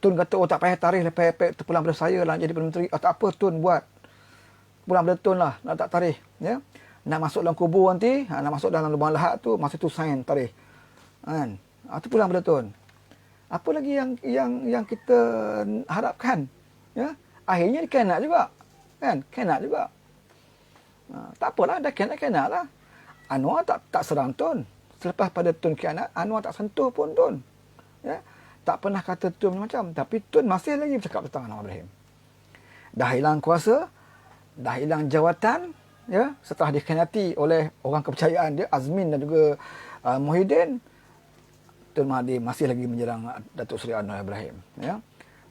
[SPEAKER 1] Tun kata, oh tak payah tarikh lepas epek, terpulang pada saya lah jadi Perdana Menteri. Oh tak apa Tun, buat. Pulang pada Tun lah, nak tak tarikh. Ya? Nak masuk dalam kubur nanti, nak masuk dalam lubang lahat tu, masa tu sign tarikh. Kan? Itu pulang pada Tun. Apa lagi yang kita harapkan? Ya? Akhirnya kena juga. Kan? Kena juga. Tak apalah, dah kena lah. Anwar tak serang Tun. Selepas pada Tun kianat, Anwar tak sentuh pun Tun. Ya? Tak pernah kata Tun macam. Tapi Tun masih lagi bercakap tentang Anwar Ibrahim. Dah hilang kuasa, dah hilang jawatan, ya, setelah dikhianati oleh orang kepercayaan dia, Azmin dan juga Muhyiddin, Tun Mahathir masih lagi menyerang Datuk Seri Anwar Ibrahim. Ya?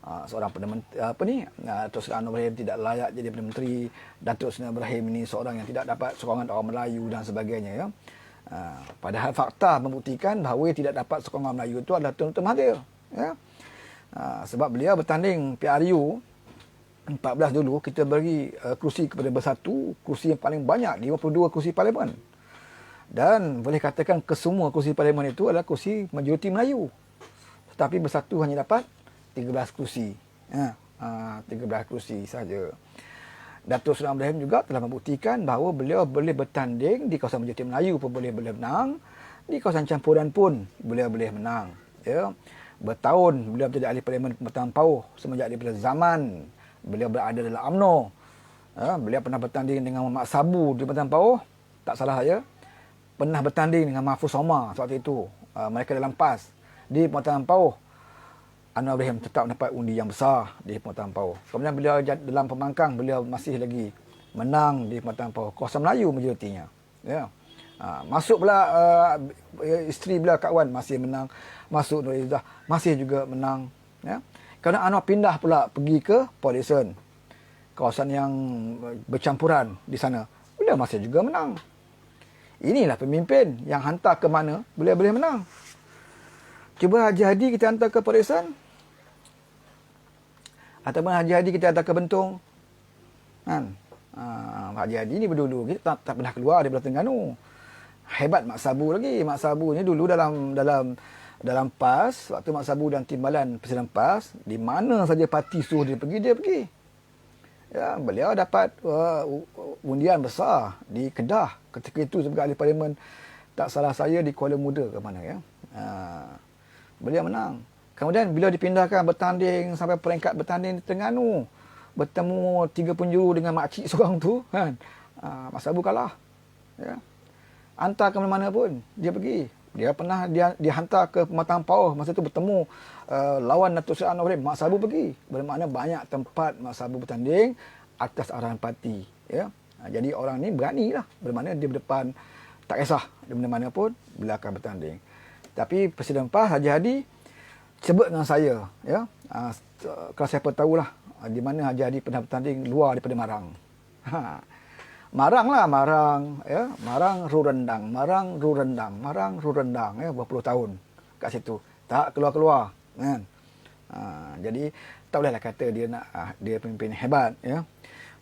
[SPEAKER 1] seorang Perdana Menteri, Datuk Seri Anwar Ibrahim tidak layak jadi Perdana Menteri. Datuk Seri Anwar Ibrahim ini seorang yang tidak dapat sokongan orang Melayu dan sebagainya, ya. Padahal fakta membuktikan bahawa yang tidak dapat sokongan Melayu itu adalah Tun Mahathir, ya. Sebab beliau bertanding PRU 14 dulu, kita bagi kerusi kepada Bersatu, kerusi yang paling banyak, 52 kerusi parlimen. Dan boleh katakan kesemua kerusi parlimen itu adalah kerusi majoriti Melayu. Tetapi Bersatu hanya dapat 13 kerusi. 13 kerusi saja. Datuk Seri Anwar Ibrahim juga telah membuktikan bahawa beliau boleh bertanding di kawasan majoriti Melayu pun boleh menang, di kawasan campuran pun beliau boleh menang, ya. Bertahun beliau menjadi ahli parlimen Pematang Pauh semenjak daripada zaman beliau berada dalam UMNO. Beliau pernah bertanding dengan Mak Sabu di Pematang Pauh, tak salah saya. Pernah bertanding dengan Mahfuz Omar waktu itu. Mereka dalam PAS di Pematang Pauh. Anwar Ibrahim tetap dapat undi yang besar di Pematang Pauh. Kemudian beliau dalam pembangkang, beliau masih lagi menang di Pematang Pauh. Kawasan Melayu majoritinya, ya. Masuk pula isteri beliau Kak Wan masih menang. Masuk Nur Izzah masih juga menang, ya. Kerana Anwar pindah pula pergi ke Port Dickson, kawasan yang bercampuran di sana, beliau masih juga menang. Inilah pemimpin yang hantar ke mana beliau boleh menang. Cuba Haji Hadi kita hantar ke Port Dickson, ataupun Haji Hadi kita hantar ke Bentong, kan? Haji Hadi ni dulu kita tak pernah keluar daripada Terengganu. Hebat Mak Sabu lagi. Mak Sabu ni dulu dalam PAS, waktu Mak Sabu dan timbalan Presiden PAS, di mana saja parti suruh dia pergi. Ya, beliau dapat undian besar di Kedah ketika itu sebagai ahli parlimen, tak salah saya di Kuala Muda ke mana, ya. Beliau menang. Kemudian beliau dipindahkan bertanding sampai peringkat bertanding di Terengganu. Bertemu 3 penjuru dengan makcik seorang tu, kan. Mak Sabu kalah, ya. Hantar ke mana-mana pun dia pergi. Dia pernah dihantar ke Pematang Pauh, masa tu bertemu lawan Datuk Seri Anwar Ibrahim, Mak Sabu pergi. Bermakna banyak tempat Mak Sabu bertanding atas arahan parti, ya. Jadi orang ni berani lah, bermakna dia berdepan, tak kisah di mana-mana pun beliau akan bertanding. Tapi Presiden PAS Haji Hadi sebut dengan saya, ya. Kalau siapa tahulah di mana Haji Hadi pernah bertanding luar daripada Marang. Marang, ya. Marang Ru Rendang, ya, berpuluh tahun kat situ. Tak keluar-keluar, kan. Jadi tak bolehlah kata dia pemimpin hebat, ya.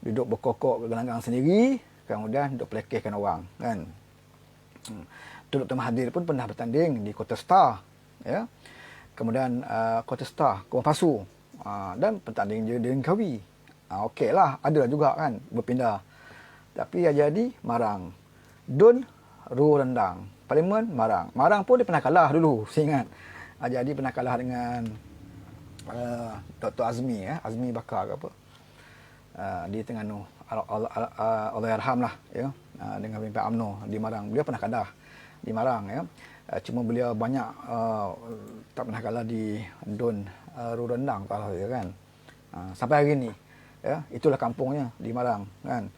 [SPEAKER 1] Duduk berkokok gelanggang sendiri, kemudian duduk pelekehkan orang, kan. Dr. Mahathir pun pernah bertanding di Kota Star, ya. Kemudian Kota Star, Kuala Pasu, dan bertanding je dengan Kawi. Okeylah, ada juga kan berpindah. Tapi yang jadi Marang. Dun Ru Rendang. Parlimen Marang. Marang pun dia pernah kalah dulu, saya ingat. Jadi pernah kalah dengan Dr. Azmi, ya, Azmi Bakar ke apa. Di Terengganu. Allahyarham lah, ya. Dengan pemimpin UMNO di Marang. Beliau pernah kalah di Marang, ya. Cuma beliau banyak tak pernah kalah di Dun Ru Rendang, kalau saya, kan. Sampai hari ni, ya, itulah kampungnya di Marang, kan.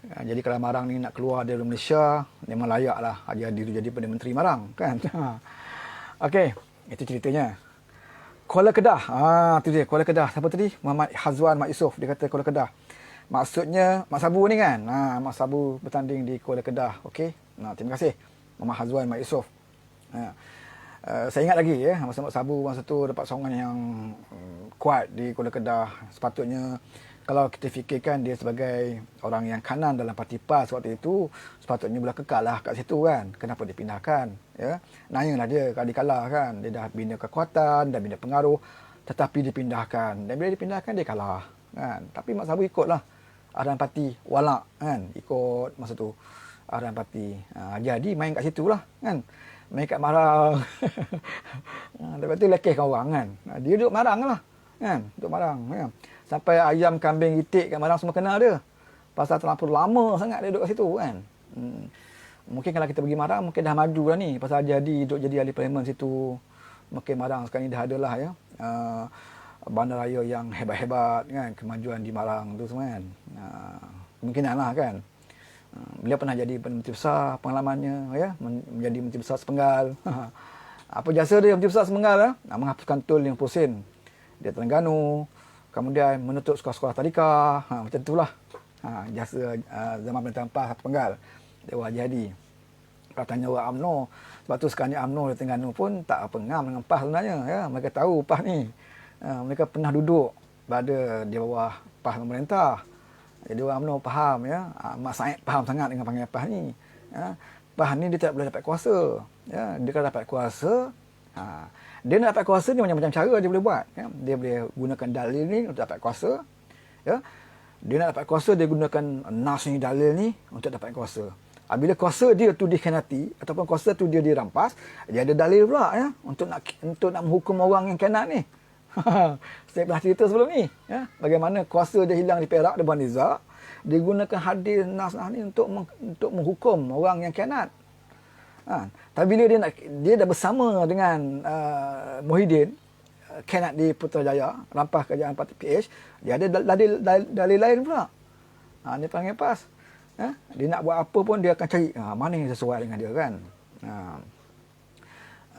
[SPEAKER 1] Jadi kalau Marang ni nak keluar dari Malaysia, memang layaklah Haji Hadi tu jadi Perdana Menteri Marang, kan. Okey, itu ceritanya. Kuala Kedah. Tu dia, Kuala Kedah. Siapa tadi? Muhammad Hazwan Mak Yusof, dia kata Kuala Kedah. Maksudnya Mak Sabu ni, kan. Mak Sabu bertanding di Kuala Kedah. Okey. Terima kasih Muhammad Hazwan Mak Yusof. Saya ingat lagi, ya, masa Mak Sabu masa tu dapat sokongan yang kuat di Kuala Kedah. Sepatutnya kalau kita fikirkan dia sebagai orang yang kanan dalam parti PAS waktu itu, sepatutnya boleh kekal lah kat situ, kan. Kenapa dipindahkan, ya? Nanyalah dia kalau dikalah, kan. Dia dah bina kekuatan, dah bina pengaruh, tetapi dipindahkan. Dan bila dipindahkan, dia kalah, kan. Tapi Mak Sabu ikutlah arahan parti, walak, kan. Ikut masa tu arahan parti. Jadi main kat situ lah, kan. Main kat Marang. Lepas tu lekehkan orang, kan. Dia duduk Marang lah, kan. Duduk Marang, kan. Sampai ayam, kambing, itik kat Marang semua kenal dia. Pasal terlampau lama sangat dia duduk kat situ, kan. Mungkin kalau kita pergi Marang, mungkin dah maju lah ni. Pasal duduk jadi ahli parlimen situ. Mungkin Marang sekarang ni dah ada lah, ya. Bandaraya yang hebat-hebat, kan. Kemajuan di Marang tu semua, kan. Kemungkinan lah, kan. Beliau pernah jadi Menteri Besar, pengalamannya, ya. Menjadi Menteri Besar sepenggal. Apa jasa dia Menteri Besar sepenggal, ya? Menghapuskan tol 50 sen dia Terengganu, kemudian menutup sekolah-sekolah tadika, macam itulah. Jasa zaman Pemerintahan PAS Satu Penggal, Dewa Haji Hadi. Kalau tanya orang UMNO, sebab tu sekarang ni UMNO di Terengganu pun tak apa ngam dengan PAS sebenarnya. Ya. Mereka tahu PAS ni. Mereka pernah duduk berada di bawah PAS pemerintah. Jadi orang UMNO faham. Ya. Mak Said faham sangat dengan panggil PAS ni. Ya. PAS ni dia tak boleh dapat kuasa. Ya. Dia kalau dapat kuasa, dia nak dapat kuasa ni macam-macam cara dia boleh buat. Ya. Dia boleh gunakan dalil ni untuk dapat kuasa. Ya. Dia nak dapat kuasa, dia gunakan nas ni, dalil ni untuk dapat kuasa. Bila kuasa dia tu dikhianati ataupun kuasa tu dia dirampas, dia ada dalil pula ya untuk nak menghukum orang yang khianat ni. Saya pernah cerita sebelum ni ya, bagaimana kuasa dia hilang di Perak di Bani Nizar, dia gunakan hadis nas ni untuk menghukum orang yang khianat. Tapi bila dia dah bersama dengan Muhyiddin, khianat di Putrajaya, rampas kerajaan Parti PH, dia ada dalil lain pula. Dia panggil PAS. Dia nak buat apa pun dia akan cari mana yang sesuai dengan dia kan.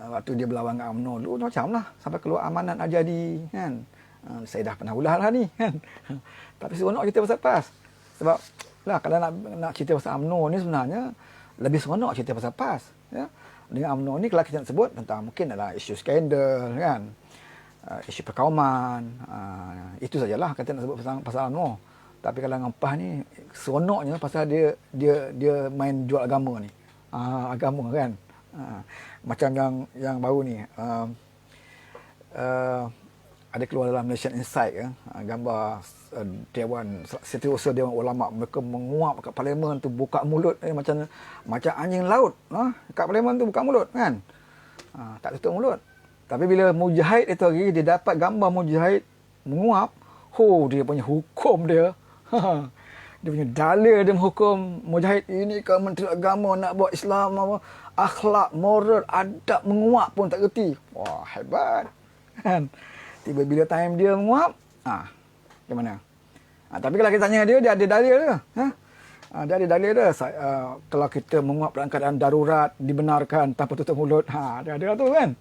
[SPEAKER 1] Waktu dia berlawan dengan UMNO dulu macam lah, sampai keluar amanat Ajadi kan. Saya dah pernah ulah lah ni kan. Tapi seronok cerita pasal PAS. Sebab lah kalau nak cerita pasal UMNO ni sebenarnya lebih seronok cerita pasal PAS ya. Dengan UMNO ni kalau kita nak sebut tentang mungkin adalah isu skandal kan. Isu perkauman, itu sajalah kita nak sebut pasal UMNO. Tapi kalau dengan PAS ni seronoknya pasal dia main jual agama ni. Agama kan. Macam yang baru ni. Ada keluar dalam Malaysian Insight ya, gambar Dewan Setiausaha Dewan Ulama, mereka menguap kat parlimen tu, buka mulut macam anjing laut. Kat parlimen tu buka mulut kan. Tak tutup mulut. Tapi bila Mujahid itu hari dia dapat gambar Mujahid menguap, dia punya hukum dia. Dia punya dalil dia menghukum Mujahid ini kalau Menteri Agama nak buat Islam apa, akhlak, moral, adab menguap pun tak reti. Wah, hebat. Kan? Tiba bila time dia menguap, macam mana? Tapi kalau kita tanya dia ada dalil dia. Dia ada dalil dia. Kalau kita menguap dalam keadaan darurat, dibenarkan tanpa tutup mulut. Dia ada tu kan.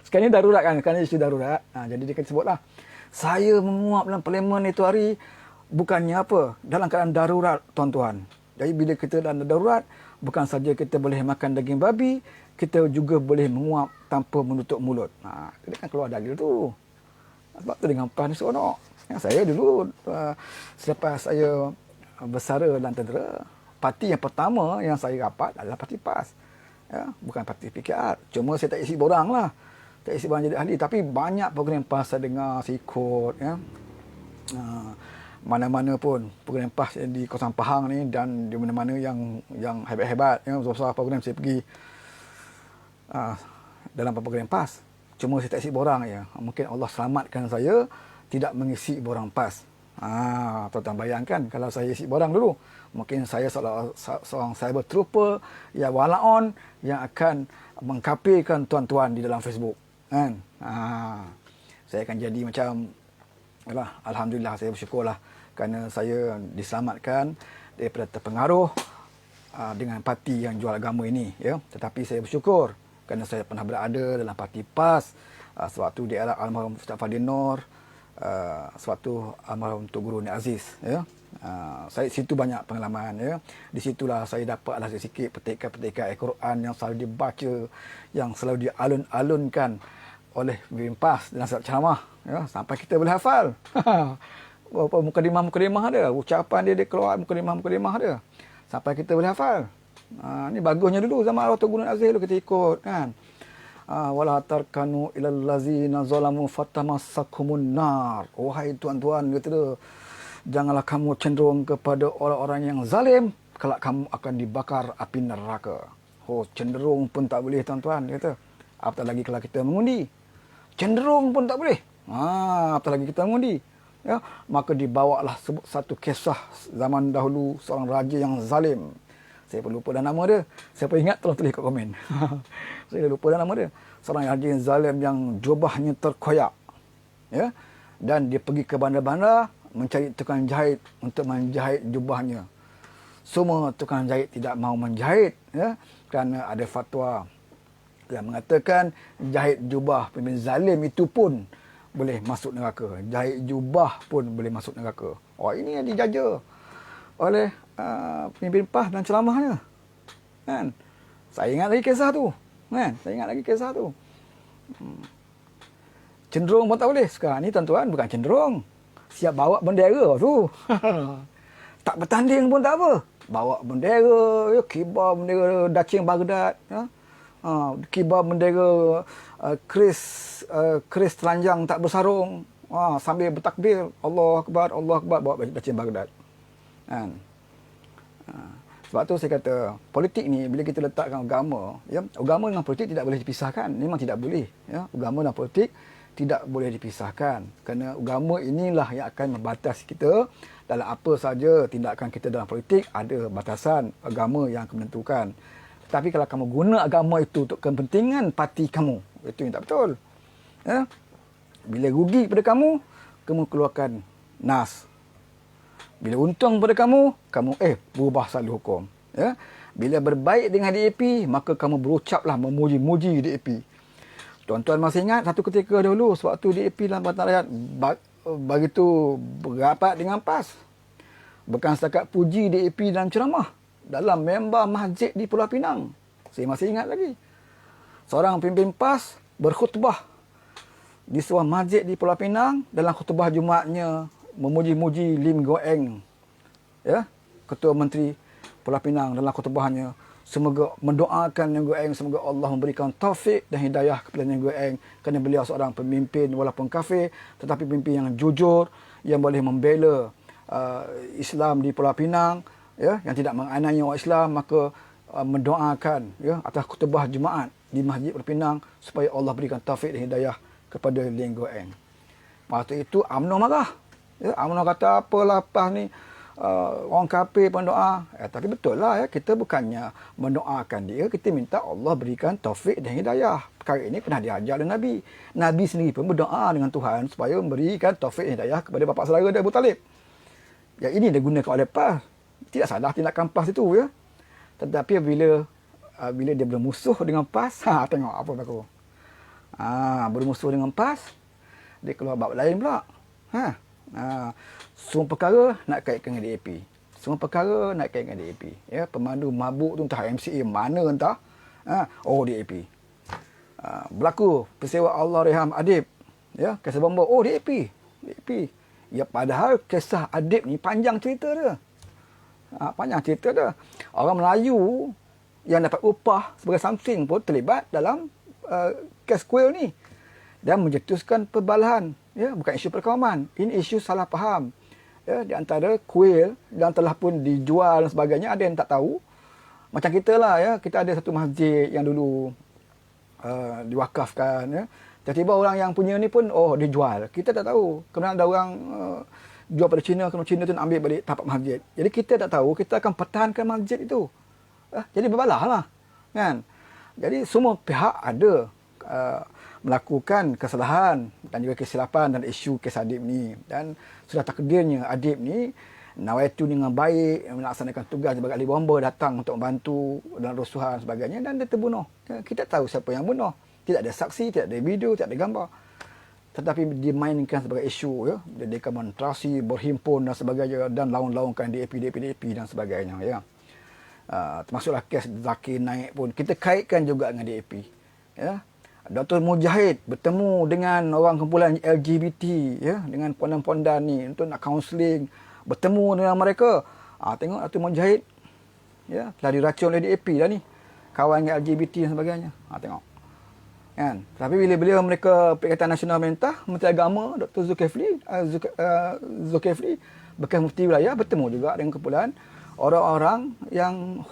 [SPEAKER 1] Sekarang ni darurat kan, sekarang ni isu darurat. Jadi dia kata sebutlah, saya menguap dalam parlimen itu hari bukannya apa, dalam keadaan darurat tuan-tuan. Jadi bila kita dalam darurat, bukan saja kita boleh makan daging babi, kita juga boleh menguap tanpa menutup mulut. Dia kan keluar dalil tu. Sebab tu dengan PAS ni seronok. Saya dulu selepas saya bersara dalam tentera, parti yang pertama yang saya rapat adalah parti PAS. Ya, bukan parti PKR. Cuma saya tak isi borang lah. Tak isi borang jadi ahli. Tapi banyak program PAS saya dengar, saya ikut. Ya. Mana-mana pun program PAS di kawasan Pahang ni dan di mana-mana yang hebat-hebat. Ya, besar program saya pergi dalam program PAS. Cuma saya tak isi borang ya. Mungkin Allah selamatkan saya tidak mengisi borang PAS. Tuan-tuan bayangkan kalau saya isi borang dulu, mungkin saya seorang cyber trooper yang walaon yang akan mengkapirkan tuan-tuan di dalam Facebook kan. Saya akan jadi macam alhamdulillah, saya bersyukurlah kerana saya diselamatkan daripada terpengaruh dengan parti yang jual agama ini ya. Tetapi saya bersyukur kerana saya pernah berada dalam parti PAS sewaktu di era almarhum Ustaz Fadil Nur, sewaktu almarhum Tok Guru Ni Aziz ya. Saya situ banyak pengalaman ya. Di situlah saya dapatlah sikit petikan-petikan Al-Quran yang selalu dibaca, yang selalu dialun-alunkan oleh pemimpin PAS dalam surat ceramah ya, sampai kita boleh hafal. Berapa mukadimah dia, ucapan dia keluar mukadimah dia. Sampai kita boleh hafal. Ni bagusnya dulu zaman Tok Guru Ni Aziz dulu kita ikut kan. Wala tarkanu ilal ladzina zalamu fatamassakumun nar. Wahai tuan-tuan kata dia, janganlah kamu cenderung kepada orang-orang yang zalim, kelak kamu akan dibakar api neraka. Cenderung pun tak boleh tuan-tuan kata. Apatah lagi kalau kita mengundi. Cenderung pun tak boleh. Apatah lagi kita mengundi. Ya, maka dibawalah satu kisah zaman dahulu seorang raja yang zalim. Saya pun lupa dah nama dia. Siapa ingat tolong tulis kat komen. Saya lupa dah nama dia. Seorang raja yang zalim yang jubahnya terkoyak. Ya. Dan dia pergi ke bandar-bandar mencari tukang jahit untuk menjahit jubahnya. Semua tukang jahit tidak mahu menjahit ya, kerana ada fatwa yang mengatakan jahit jubah pemimpin zalim itu pun boleh masuk neraka. Jahit jubah pun boleh masuk neraka. Oh, ini yang dijaja oleh pemimpin PAS dan ceramahnya. Kan? Saya ingat lagi kisah tu. Kan? Saya ingat lagi kisah tu. Cenderung pun tak boleh. Sekarang ni tuan-tuan bukan cenderung. Siap bawa bendera tu. Tak bertanding pun tak apa. Bawa bendera, ya, kibar bendera Dacing Baghdad. Ya. Kibar bendera keris telanjang tak bersarung. Sambil bertakbir. Allah Akbar, bawa Dacing Baghdad. Kan? Sebab tu saya kata, politik ni bila kita letakkan agama, ya, agama dengan politik tidak boleh dipisahkan. Memang tidak boleh. Ya. Agama dan politik tidak boleh dipisahkan. Kerana agama inilah yang akan membatasi kita dalam apa saja tindakan kita dalam politik. Ada batasan agama yang akan menentukan. Tapi kalau kamu guna agama itu untuk kepentingan parti kamu, itu yang tak betul. Ya. Bila rugi pada kamu keluarkan nas. Bila untung pada kamu berubah salur hukum. Ya. Bila berbaik dengan DAP, maka kamu berucaplah memuji-muji DAP. Tuan-tuan masih ingat satu ketika dahulu, sewaktu DAP dalam Pakatan Rakyat begitu berapat dengan PAS. Bukan setakat puji DAP dalam ceramah, dalam member masjid di Pulau Pinang. Saya masih ingat lagi. Seorang pemimpin PAS berkhutbah di sebuah masjid di Pulau Pinang. Dalam khutbah Jumaatnya memuji-muji Lim Go Eng, ya, Ketua Menteri Pulau Pinang. Dalam khutbahnya semoga mendoakan Lim Go Eng, semoga Allah memberikan taufik dan hidayah kepada Lim Go Eng, kerana beliau seorang pemimpin walaupun kafir tetapi pemimpin yang jujur, yang boleh membela Islam di Pulau Pinang, ya, yang tidak menganiaya orang Islam. Maka mendoakan, ya, atas khutbah Jumaat di Masjid Pulau Pinang supaya Allah berikan taufik dan hidayah kepada Lim Go Eng. Waktu itu UMNO marah. Ya, UMNO kata apalah PAS ni orang kafir pun doa. Tapi betul lah, ya, kita bukannya mendoakan dia, kita minta Allah berikan taufik dan hidayah. Perkara ini pernah diajar oleh Nabi. Nabi sendiri pun berdoa dengan Tuhan supaya memberikan taufik dan hidayah kepada bapa saudara dia Abu Talib. Ya, ini digunakan oleh PAS. Tidak salah tindakan PAS itu, ya. Tetapi bila dia bermusuh dengan PAS, tengok apa berlaku. Bermusuh dengan PAS, dia keluar bab lain pula. Semua perkara nak kaitkan dengan DAP. Semua perkara nak kaitkan dengan DAP. Ya, pemandu mabuk tu entah MCA mana entah. DAP. Berlaku peristiwa Allahyarham Adib. Ya, kisah bomba. DAP. Ya, padahal kisah Adib ni panjang cerita dia. Panjang cerita dia. Orang Melayu yang dapat upah sebagai something pun terlibat dalam kes kuil ni. Dan mencetuskan perbalahan. Ya, bukan isu perkawaman. Ini isu salah faham. Ya, di antara kuil yang telah pun dijual dan sebagainya, ada yang tak tahu. Macam kita lah, ya, kita ada satu masjid yang dulu diwakafkan, ya. Tiba-tiba orang yang punya ni pun dijual. Kita tak tahu. Kemudian ada orang jual pada Cina, kemudian Cina tu nak ambil balik tapak masjid. Jadi kita tak tahu, kita akan pertahankan masjid itu. Jadi berbalah lah, kan. Jadi semua pihak ada melakukan kesalahan dan juga kesilapan dalam isu kes Adib ni. Dan sudah takdirnya Adib ni nawaitu dengan baik melaksanakan tugas sebagai ahli bomba, datang untuk membantu dalam rusuhan sebagainya, dan dia terbunuh. Kita tahu siapa yang bunuh. Tidak ada saksi, tidak ada video, tidak ada gambar. Tetapi dimainkan sebagai isu, ya, demonstrasi, berhimpun dan sebagainya, dan lawan-lawankan DAP dan sebagainya, ya. Termasuklah kes Zakir Naik pun kita kaitkan juga dengan DAP, ya. Dr. Mujahid bertemu dengan orang kumpulan LGBT, ya, dengan pondan-pondan ni untuk nak kaunseling, bertemu dengan mereka. Tengok Dr. Mujahid, ya, telah diracun oleh DAP dah ni, kawan dengan LGBT dan sebagainya. Tengok, kan. Tapi bila beliau mereka Perikatan Nasional Mentah, Menteri Agama Dr. Zulkifli bekas mufti wilayah bertemu juga dengan kumpulan orang-orang yang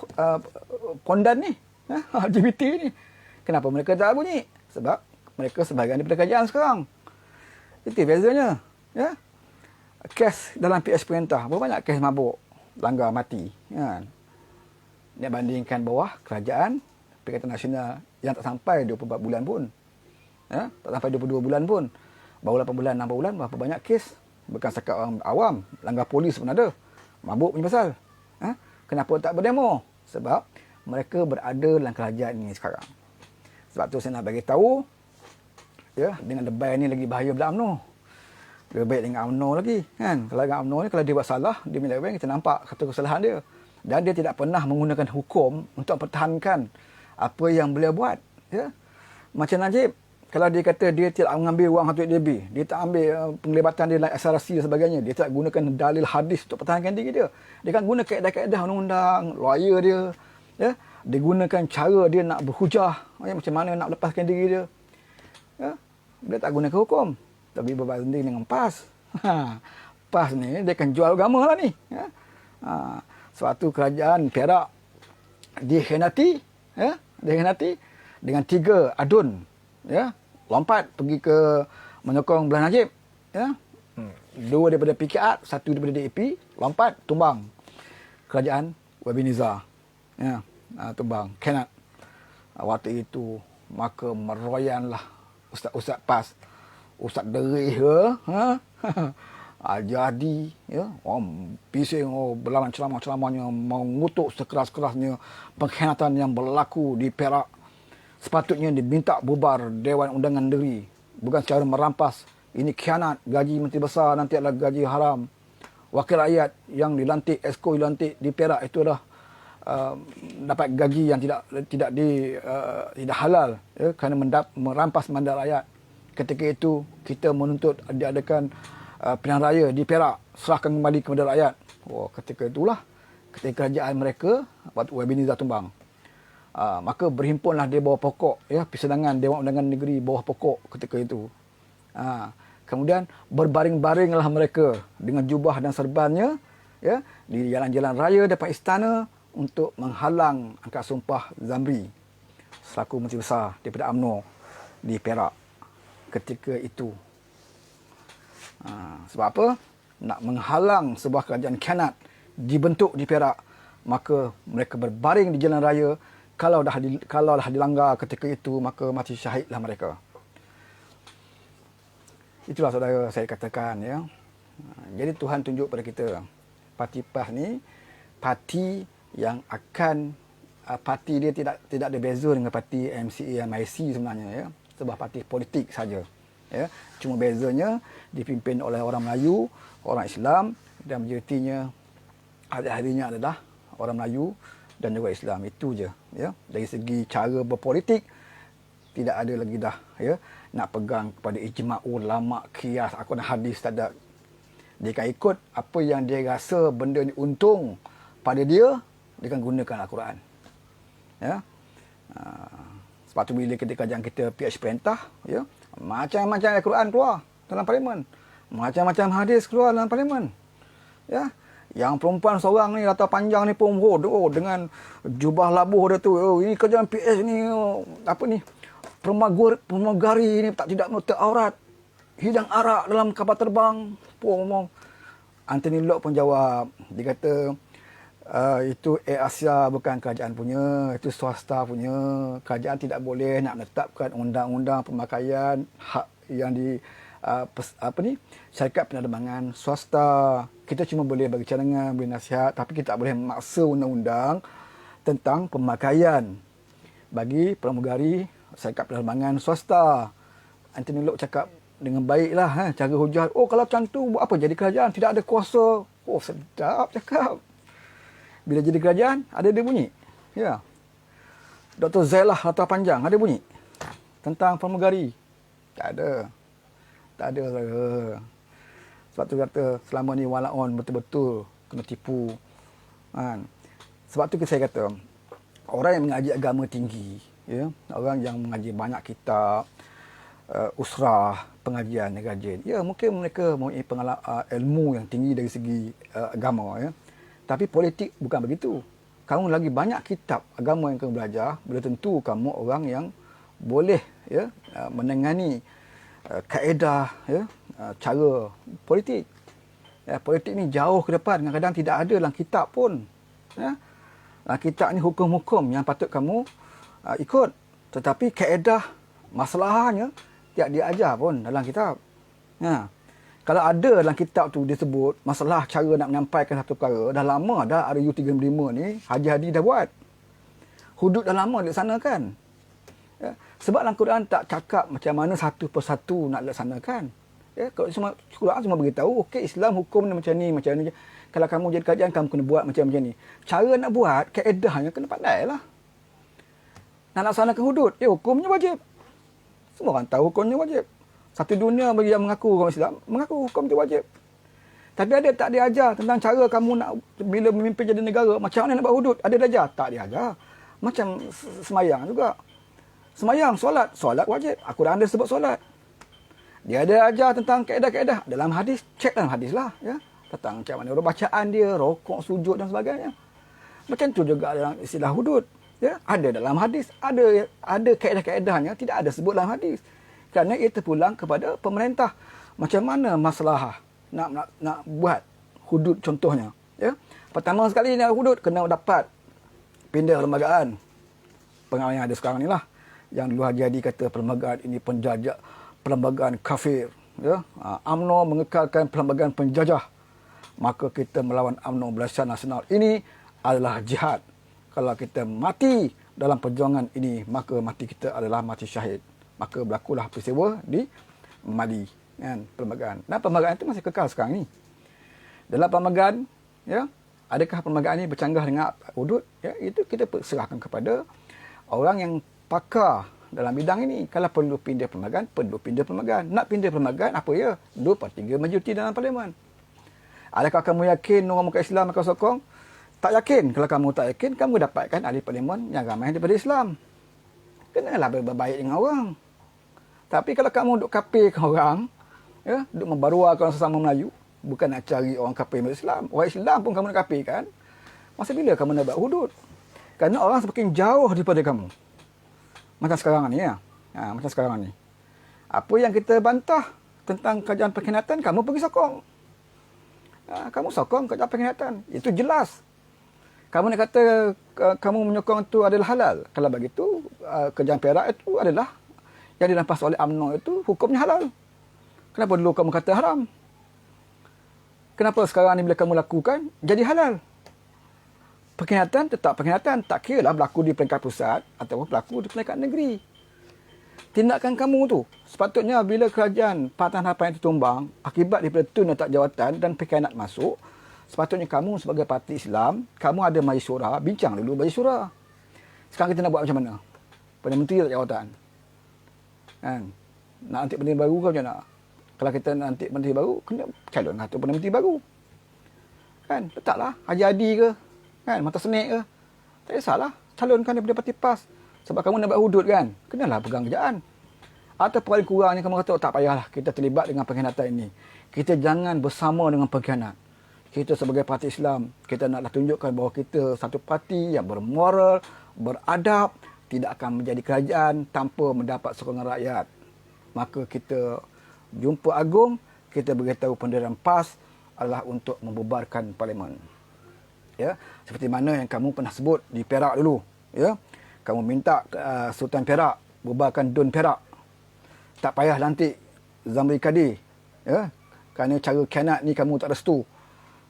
[SPEAKER 1] pondan ni, ya, LGBT ni. Kenapa mereka tak bunyi? Sebab mereka sebahagian daripada kerajaan sekarang. Itu bezanya, ya. Kes dalam PS Perintah, berapa banyak kes mabuk, langgar mati, kan. Dia bandingkan bawah kerajaan Perikatan Nasional yang tak sampai 24 bulan pun. Ya, tak sampai 22 bulan pun. Baru 8 bulan, 6 bulan, berapa banyak kes. Bukan setakat orang awam, langgar polis pun ada. Mabuk punya pasal. Kenapa tak berdemo? Sebab mereka berada dalam kerajaan ini sekarang. Sebab tu saya nak bagi tahu, ya, dengan lebay ni lagi bahaya daripada UMNO. Lebih baik dengan UMNO lagi kan. Kalau dengan UMNO ni kalau dia buat salah, dia menyeleweng, kita nampak kata kesalahan dia. Dan dia tidak pernah menggunakan hukum untuk mempertahankan apa yang beliau buat, ya. Macam Najib, kalau dia kata dia tidak mengambil wang Hatib DB, dia tak ambil penglibatan dia dalam akserasi dan sebagainya, dia tak gunakan dalil hadis untuk pertahankan diri dia. Dia kan guna kaedah-kaedah undang-undang, lawyer dia, ya. Dia gunakan cara dia nak berhujah, ya, macam mana nak lepaskan diri dia. Ya. Dia tak gunakan hukum. Tapi berbanding dengan PAS. PAS ni dia akan jual agama lah ni. Ya. Suatu kerajaan Perak dikhianati, ya, dikhianati dengan 3 adun, ya, lompat pergi ke menyokong belah Najib, ya. 2 daripada PKR, 1 daripada DAP, lompat tumbang kerajaan Webiniza, ya, tumbang khianat. Waktu itu maka meroyanlah ustaz-ustaz PAS, ustaz Derih ke, jadi, ya, orang bising, berlawan ceramah-ceramahnya, mengutuk sekeras-kerasnya pengkhianatan yang berlaku di Perak. Sepatutnya diminta bubar Dewan Undangan Negeri, bukan secara merampas. Ini khianat. Gaji Menteri Besar nanti adalah gaji haram. Wakil rakyat yang dilantik, exco dilantik di Perak itu adalah dapat gaji yang tidak halal, ya, kerana merampas mandat rakyat. Ketika itu kita menuntut diadakan pilihan raya di Perak, serahkan kembali kepada rakyat. Ketika itulah, ketika kerajaan mereka waktu Webiniza tumbang, maka berhimpunlah dia bawah pokok, ya, persidangan Dewan Undangan Negeri bawah pokok ketika itu. Kemudian berbaring-baringlah mereka dengan jubah dan serbannya, ya, di jalan-jalan raya depan istana untuk menghalang angkat sumpah Zamri selaku Menteri Besar daripada UMNO di Perak ketika itu. Sebab apa? Nak menghalang sebuah kerajaan khianat dibentuk di Perak, maka mereka berbaring di jalan raya. Kalau dah dilanggar ketika itu, maka mati syahidlah mereka. Itulah saudara saya katakan, ya. Jadi Tuhan tunjuk pada kita, parti PAS ni parti yang akan parti dia tidak ada beza dengan parti MCA dan MIC sebenarnya, ya. Sebuah parti politik saja. Ya, cuma bezanya dipimpin oleh orang Melayu, orang Islam, dan majoritinya ahli-ahlinya adalah orang Melayu dan juga Islam. Itu je, ya. Dari segi cara berpolitik tidak ada lagi dah, ya, nak pegang kepada ijma' ulama, qiyas, Al-Quran, hadis, tak ada. Dia akan ikut apa yang dia rasa benda ni untung pada dia, dia akan gunakan Al-Quran, ya. Sebab tu bila kerajaan kita PH perintah, ya, macam-macam Al-Quran keluar dalam parlimen, macam-macam hadis keluar dalam parlimen, ya. Yang perempuan seorang ni latar panjang ni pun dengan jubah labuh dia tu, ini kerajaan PS ni, apa ni, pramugari ni tidak menutup aurat, hidang arak dalam kapal terbang. Anthony Locke pun jawab, dia kata itu Air Asia bukan kerajaan punya, itu swasta punya. Kerajaan tidak boleh nak menetapkan undang-undang pemakaian hak yang di syarikat penerbangan swasta. Kita cuma boleh bagi cadangan, beri nasihat, tapi kita tak boleh memaksa undang-undang tentang pemakaian bagi pramugari syarikat penerbangan swasta. Anthony Locke cakap dengan baiklah, cara hujah. Kalau macam tu buat apa jadi kerajaan, tidak ada kuasa. Sedap cakap. Bila jadi kerajaan, ada dia bunyi. Ya. Dr. Zailah latar panjang, ada bunyi tentang pramugari. Tak ada. Tak ada. Sebab tu kata selama ni walaon betul-betul kena tipu. Sebab tu saya kata, orang yang mengaji agama tinggi, ya, orang yang mengaji banyak kitab, usrah, pengajian, rajin, ya, mungkin mereka mempunyai ilmu yang tinggi dari segi agama, ya. Tapi politik bukan begitu. Kamu lagi banyak kitab agama yang kamu belajar, belum tentu kamu orang yang boleh, ya, menangani kaedah, ya, cara politik. Ya, politik ni jauh ke depan, kadang-kadang tidak ada dalam kitab pun. Ya. Dalam kitab ni hukum-hukum yang patut kamu ikut. Tetapi kaedah masalahnya tidak diajar pun dalam kitab. Ya. Kalau ada dalam kitab tu disebut masalah cara nak menyampaikan satu perkara, dah lama dah RU 355 ni Haji Hadi dah buat. Hudud dah lama dilaksanakan. Ya. Sebab dalam Quran tak cakap macam mana satu persatu nak laksanakan. Ya, kalau semua Quran cuma beritahu, okey Islam hukum macam ni, macam ni. Kalau kamu jadi kajian, kamu kena buat macam ni. Cara nak buat, kaedahnya kena pandai lah. Nak laksanakan hudud, hukumnya wajib. Semua orang tahu hukumnya wajib. Satu dunia bagi yang mengaku orang Islam, mengaku hukum itu wajib. Tapi ada tak diajar tentang cara kamu nak, bila memimpin jadi negara, macam mana nak buat hudud? Ada diajar? Tak diajar. Macam semayang juga. Semayang, solat wajib. Al-Quran dia sebut solat. Dia ada ajar tentang kaedah-kaedah. Dalam hadis, cek dalam hadis lah. Ya? Tentang macam mana bacaan dia, rokok, sujud dan sebagainya. Macam tu juga dalam istilah hudud. Ya? Ada dalam hadis. Ada kaedah-kaedahnya, tidak ada sebut dalam hadis. Kerana ia terpulang kepada pemerintah. Macam mana masalah nak buat hudud contohnya. Ya? Pertama sekali nak hudud, kena dapat pindah perlembagaan. Pengalaman yang ada sekarang ni lah. Yang dulu Haji Hadi kata perlembagaan ini penjajah, perlembagaan kafir. Ya? UMNO mengekalkan perlembagaan penjajah. Maka kita melawan UMNO Barisan Nasional ini adalah jihad. Kalau kita mati dalam perjuangan ini, maka mati kita adalah mati syahid. Maka berlakulah peristiwa di Mali. Kan? Perlembagaan. Dan perlembagaan itu masih kekal sekarang ni. Dalam perlembagaan, ya, adakah perlembagaan ini bercanggah dengan hudud? Ya, itu kita serahkan kepada orang yang pakar dalam bidang ini. Kalau perlu pindah perlembagaan, perlu pindah perlembagaan. Nak pindah perlembagaan, apa ya? 2/3 majoriti dalam parlimen. Adakah kamu yakin orang muka Islam akan sokong? Tak yakin. Kalau kamu tak yakin, kamu dapatkan ahli parlimen yang ramai daripada Islam. Kenalah berbaik dengan orang. Tapi kalau kamu duk kapirkan orang, ya, duk membaruakan orang sesama Melayu, bukan nak cari orang kafir Islam. Orang Islam pun kamu nak kafirkan. Masa bila kamu nak buat hudud? Kerana orang semakin jauh daripada kamu. Macam sekarang ni ya. Macam sekarang ni. Apa yang kita bantah tentang kajian perkhianatan, kamu pergi sokong. Kamu sokong kajian perkhianatan. Itu jelas. Kamu nak kata kamu menyokong itu adalah halal. Kalau begitu, kajian Perak itu adalah yang dirampas oleh UMNO itu hukumnya halal. Kenapa dulu kamu kata haram? Kenapa sekarang ni bila kamu lakukan, jadi halal? Perkhianatan tetap perkhianatan. Tak kira lah berlaku di peringkat pusat atau berlaku di peringkat negeri. Tindakan kamu tu, sepatutnya bila kerajaan Pakatan Harapan itu tumbang, akibat daripada tun letak jawatan dan perkhianat masuk, sepatutnya kamu sebagai parti Islam, kamu ada majlis syura, bincang dulu majlis syura. Sekarang kita nak buat macam mana? Perdana Menteri letak jawatan. Kan? Nak nanti Perdana Menteri baru ke macam mana? Kalau kita nanti Menteri baru, kena calon satu Perdana Menteri baru. Kan? Letaklah Haji Hadi ke, kan? Mata Senik ke. Tak kisahlah, calonkan daripada parti PAS. Sebab kamu nak buat hudud kan, kenalah pegang kerjaan. Atau paling kurangnya kamu kata, tak payahlah kita terlibat dengan pengkhianatan ini. Kita jangan bersama dengan pengkhianat. Kita sebagai parti Islam, kita naklah tunjukkan bahawa kita satu parti yang bermoral, beradab, tidak akan menjadi kerajaan tanpa mendapat sokongan rakyat. Maka kita jumpa agung, kita beritahu pendirian PAS adalah untuk membubarkan parlimen. Ya, seperti mana yang kamu pernah sebut di Perak dulu, ya. Kamu minta Sultan Perak bubarkan Dun Perak. Tak payah lantik Zamri Kadir, ya. Kerana cara khianat ni kamu tak restu.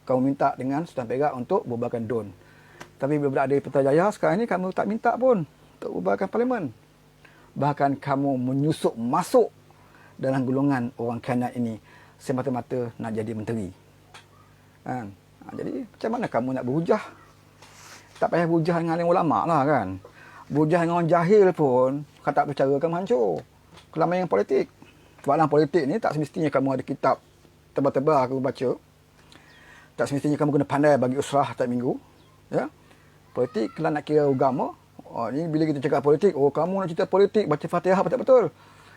[SPEAKER 1] Kamu minta dengan Sultan Perak untuk bubarkan Dun. Tapi bila ada Putrajaya sekarang ni kamu tak minta pun untuk bubarkan parlimen. Bahkan kamu menyusup masuk dalam golongan orang khianat ini semata-mata nak jadi menteri. Kan? Jadi macam mana kamu nak berhujah? Tak payah berhujah dengan alim ulama lah kan. Berhujah dengan orang jahil pun, kalau tak percaya kamu hancur. Kalau main politik. Sebab dalam politik ni tak semestinya kamu ada kitab tebal-tebal aku baca. Tak semestinya kamu kena pandai bagi usrah setiap minggu. Ya? Politik kalau nak kira agama, ni bila kita cakap politik, kamu nak cerita politik, baca Fatihah betul-betul.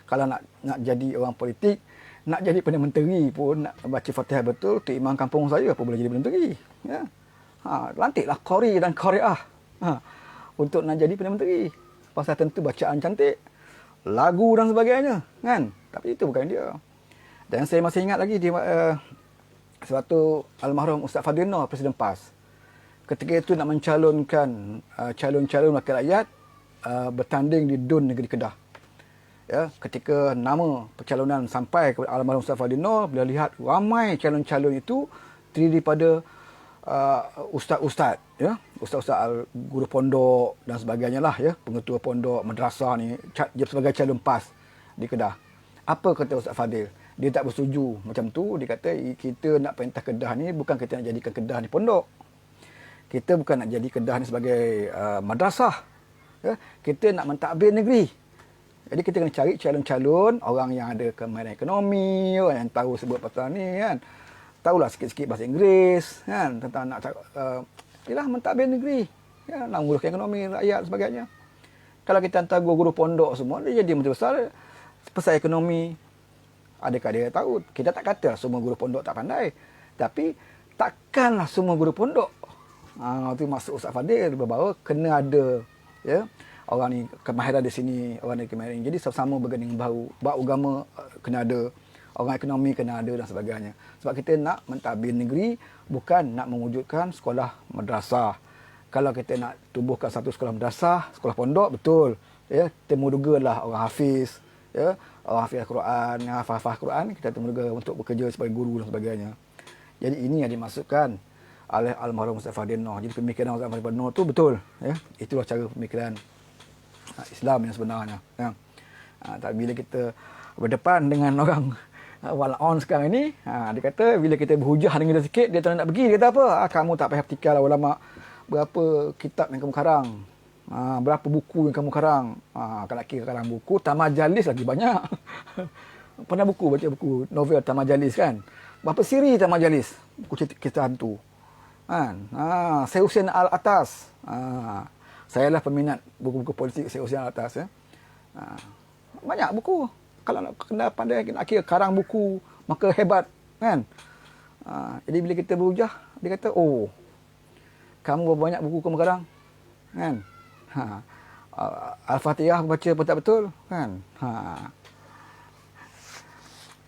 [SPEAKER 1] Kalau nak jadi orang politik, nak jadi Perdana Menteri pun nak baca Fatihah betul, tu imam kampung saya apa boleh jadi Perdana Menteri. Ya? Lantiklah Qori dan Qariah. Untuk nak jadi Perdana Menteri. Pasal tentu bacaan cantik, lagu dan sebagainya, kan? Tapi itu bukan dia. Dan saya masih ingat lagi di sewaktu almarhum Ustaz Fadil Noor, Presiden PAS. Ketika itu nak mencalonkan calon-calon wakil rakyat bertanding di Dun Negeri Kedah. Ya, ketika nama percalonan sampai kepada almarhum Ustaz Fadil Noor, bila lihat ramai calon-calon itu terdiri daripada ustaz-ustaz, ya, ustaz-ustaz guru pondok dan sebagainya lah ya, pengetua pondok, madrasah ni sebagai calon PAS di Kedah. Apa kata Ustaz Fadil? Dia tak bersetuju macam tu. Dia kata kita nak perintah Kedah ni bukan kita nak jadikan Kedah ni pondok. Kita bukan nak jadi Kedah ni sebagai madrasah. Ya? Kita nak mentadbir negeri. Jadi kita kena cari calon-calon orang yang ada kemahiran ekonomi, orang yang tahu sebut pasal ni kan. Tahulah sikit-sikit bahasa Inggeris kan, tentang nak ialah mentadbir negeri. Ya, nak menguruskan ekonomi rakyat sebagainya. Kalau kita hantar guru pondok semua, dia jadi menteri besar. Pasal ekonomi, adakah dia tahu? Kita tak kata semua guru pondok tak pandai. Tapi takkanlah semua guru pondok. Itu maksud Ustaz Fadil bahawa kena ada ya, orang ni kemahiran di sini, orang ni kemahiran. Jadi sama-sama berganding bahu. Bab agama kena ada, orang ekonomi kena ada dan sebagainya. Sebab kita nak mentadbir negeri, bukan nak mewujudkan sekolah madrasah. Kalau kita nak tubuhkan satu sekolah madrasah, sekolah pondok, betul. Ya, temudugalah orang hafiz, ya, orang hafiz Al-Quran, hafal Quran, kita temuduga untuk bekerja sebagai guru dan sebagainya. Jadi ini yang dimaksudkan oleh almarhum Ustaz Fadil Noh. Jadi pemikiran Ustaz Fadil Noh tu betul, ya. Itulah cara pemikiran Islam yang sebenarnya, ya. Tapi bila kita berdepan dengan orang wal-on sekarang ini, dia kata bila kita berhujah dengan dia sikit, dia tak nak pergi. Dia kata apa? Kamu tak payah pertikailah ulama. Berapa kitab yang kamu karang? Berapa buku yang kamu karang? Kalau kira karang buku, Tamajalis lagi banyak. Pernah baca buku novel Tamajalis kan? Berapa siri Tamajalis? Buku kisah hantu. Kan? Syed Hussein Alatas. Saya lah peminat buku-buku politik Syed Hussein Alatas. Ya? Banyak buku. Kalau nak kena pandai nak kira karang buku, maka hebat. Kan? Jadi bila kita berhujah, dia kata, oh, kamu berapa banyak buku kamu karang? Kan? Al-Fatihah baca betul-betul kan.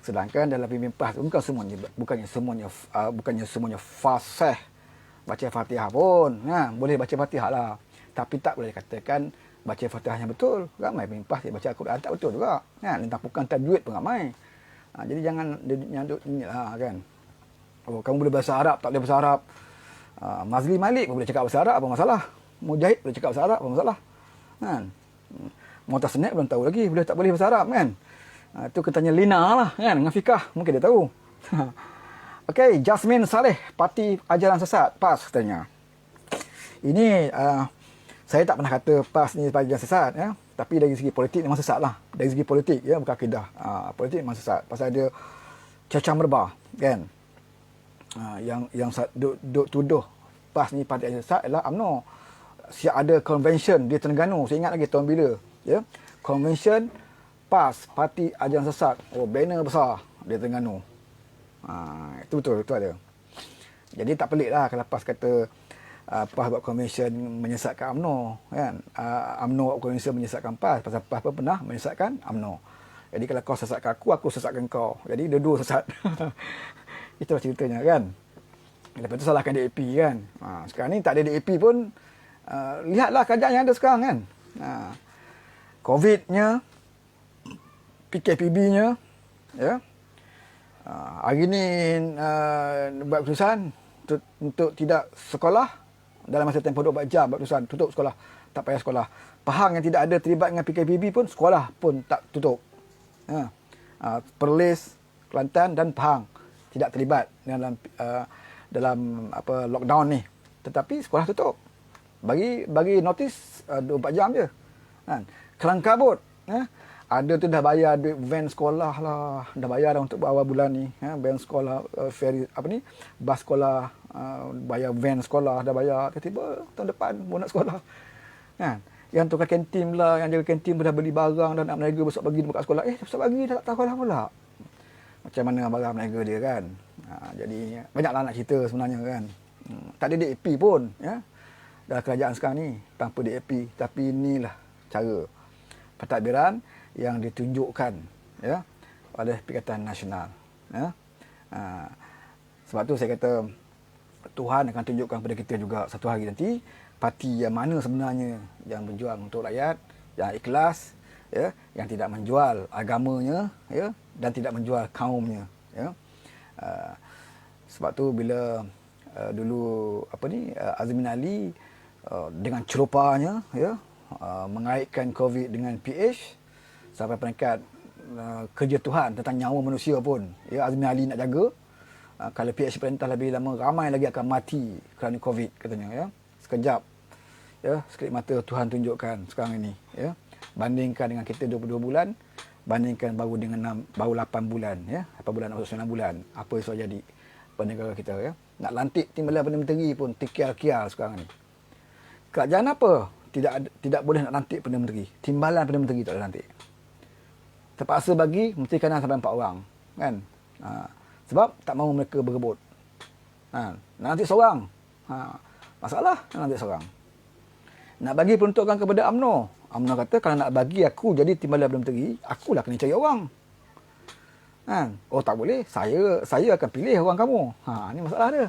[SPEAKER 1] Sedangkan dalam pimpin PAS bukannya semuanya fasih baca Fatihah pun. Boleh baca Fatihah lah, tapi tak boleh katakan baca Fatihah yang betul. Ramai pimpin PAS baca Al-Quran tak betul juga. Kan, bukan tajwid pun ramai. Jadi jangan nyanduk inilah kan. Oh, kamu boleh bahasa Arab, tak boleh bahasa Arab. Mazli Malik boleh cakap bahasa Arab, apa masalah? Mujahid boleh cakap bahasa Arab, apa masalah? Kan? Mu'tasim belum tahu lagi, boleh tak boleh bahasa Arab kan? Itu kita tanya Lina lah kan, dengan fikah, mungkin dia tahu. Okey, Jasmine Saleh, Parti Ajaran Sesat, PAS katanya. Ini saya tak pernah kata PAS ni parti ajaran sesat ya, tapi dari segi politik memang sesat lah. Dari segi politik ya, bukan akidah. Politik memang sesat pasal dia cacah merbah kan. Yang duk tuduh PAS ni parti ajaran sesat adalah UMNO. Siap ada convention di Terengganu, saya ingat lagi tahun bila ya, convention PAS Parti Ajaran Sesat, banner besar di Terengganu. Itu betul, itu ada. Jadi tak pelik lah kalau PAS kata PAS buat convention menyesatkan UMNO kan. UMNO buat convention menyesatkan PAS, pasal PAS pun pernah menyesatkan UMNO. Jadi kalau kau sesatkan aku sesatkan kau. Jadi dua-dua sesat. Itulah ceritanya kan. Lepas tu salahkan DAP kan. Sekarang ni tak ada DAP pun. Lihatlah keadaan yang ada sekarang kan. COVID-nya, PKPB-nya, ya. Hari ni buat keputusan untuk tidak sekolah dalam masa tempoh 24 jam, buat keputusan tutup sekolah, tak payah sekolah. Pahang yang tidak ada terlibat dengan PKPB pun, sekolah pun tak tutup. Perlis, Kelantan dan Pahang tidak terlibat dalam lockdown ni. Tetapi sekolah tutup. Bagi notis 24 jam je. Kan? Kelang kabut. Ada tu dah bayar duit van sekolah lah. Dah bayar dah untuk awal bulan ni. Van sekolah, ferry, bas sekolah, bayar van sekolah, dah bayar. Tiba-tiba tahun depan mau nak sekolah. Kan? Yang tukar kantin lah, yang jaga kantin pun dah beli barang dan nak meniaga besok pagi buka sekolah. Besok pagi dah tak tahu sekolah pula. Macam mana barang meniaga dia kan. Jadi banyaklah nak cerita sebenarnya kan. Tak ada DAP pun. Ya. Dalam kerajaan sekarang ni tanpa DAP, tapi inilah cara pentadbiran yang ditunjukkan ya oleh Perikatan Nasional ya. Sebab tu saya kata Tuhan akan tunjukkan kepada kita juga satu hari nanti parti yang mana sebenarnya yang berjuang untuk rakyat, yang ikhlas ya, yang tidak menjual agamanya ya, dan tidak menjual kaumnya ya. Sebab tu bila dulu Azmin Ali dengan celupanya, ya, mengaitkan COVID dengan PH sampai peringkat kerja Tuhan tentang nyawa manusia pun, ya, Azmi Ali nak jaga. Kalau PH perintah lebih lama, ramai lagi akan mati kerana COVID katanya, ya. Sekejap, ya, sekelip mata Tuhan tunjukkan sekarang ini, ya. Bandingkan dengan kita 22 bulan, bandingkan baru 8 bulan, ya, 8 bulan atau 9 bulan, apa yang sudah jadi pada negara kita, ya. Nak lantik Timbalan Perdana Menteri pun tikial-kial sekarang ni. Kerajaan apa tidak boleh nak lantik Perdana Menteri? Timbalan Perdana Menteri tak boleh lantik. Terpaksa bagi Menteri Kanan sampai 4 orang, kan? Sebab tak mahu mereka berebut. Nak lantik seorang, masalah nak lantik seorang. Nak bagi peruntukan kepada UMNO. UMNO kata kalau nak bagi aku jadi Timbalan Perdana Menteri, akulah kena cari orang. Oh tak boleh, saya akan pilih orang kamu. Ni masalah dia.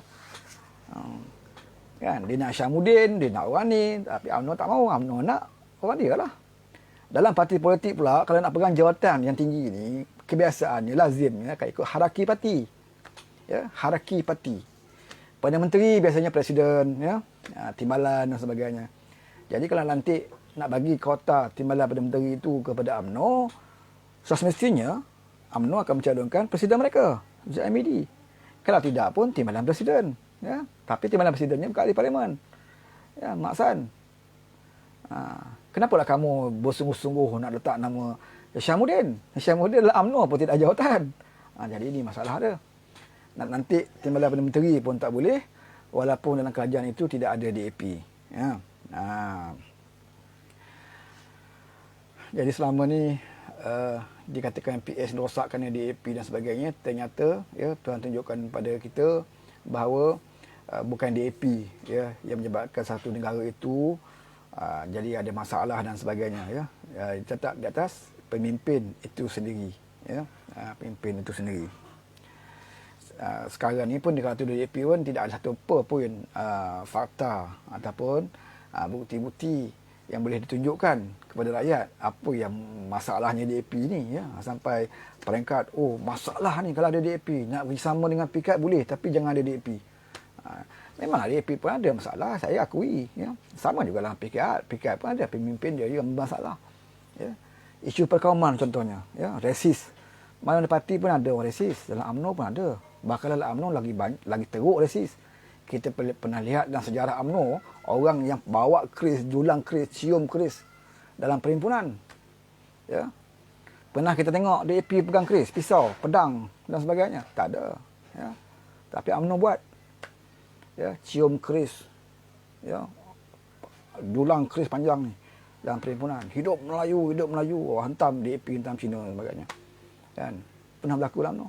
[SPEAKER 1] Kan, dia nak Syamuddin, dia nak orang ni, tapi UMNO tak mahu. UMNO nak orang dia lah. Dalam parti politik pula, kalau nak pegang jawatan yang tinggi ni, kebiasaannya, lazimnya akan ikut hierarki parti. Ya, hierarki parti. Perdana Menteri biasanya presiden, ya, timbalan dan sebagainya. Jadi kalau nanti nak bagi kuota timbalan Perdana Menteri itu kepada UMNO, semestinya UMNO akan mencalonkan presiden mereka, ZMED. Kalau tidak pun timbalan presiden, ya. Tapi timbalan presidennya bukan ahli parlimen. Ya, Mak San. Kenapalah kamu bersungguh-sungguh nak letak nama Syamuddin? Syamuddin adalah UMNO pun tidak ada jawatan. Jadi ini masalah dia. Nak nanti timbalan Perdana Menteri pun tak boleh, walaupun dalam kerajaan itu tidak ada DAP. Ya. Jadi selama ni dikatakan PS rosak kerana DAP dan sebagainya, ternyata, ya, Tuhan tunjukkan pada kita bahawa bukan DAP, ya, yang menyebabkan satu negara itu jadi ada masalah dan sebagainya, ya. Dicatat di atas pemimpin itu sendiri, ya. Pemimpin itu sendiri. Sekarang ni pun di kata DAP pun tidak ada satu apa pun fakta ataupun bukti-bukti yang boleh ditunjukkan kepada rakyat apa yang masalahnya DAP ni, ya. Sampai peringkat, oh masalah ni kalau ada DAP, nak bersama dengan PKAT boleh tapi jangan ada DAP. Memang DAP pun ada masalah, saya akui, ya. Sama juga dalam PKAT pun ada pemimpin dia yang bermasalah, ya. Isu perkauman contohnya, ya, resis. Mana parti pun ada orang resis, dalam UMNO pun ada. Bahkan dalam UMNO lagi teruk resis. Kita pernah lihat dalam sejarah UMNO, orang yang bawa keris, julang keris, cium keris dalam perhimpunan, ya. Pernah kita tengok DAP pegang keris, pisau, pedang dan sebagainya? Tak ada, ya. Tapi UMNO buat, ya, cium keris, ya, julang keris panjang ni dalam perhimpunan. Hidup Melayu, hantam DAP, hantam Cina dan sebagainya. Kan? Pernah berlaku dalam UMNO.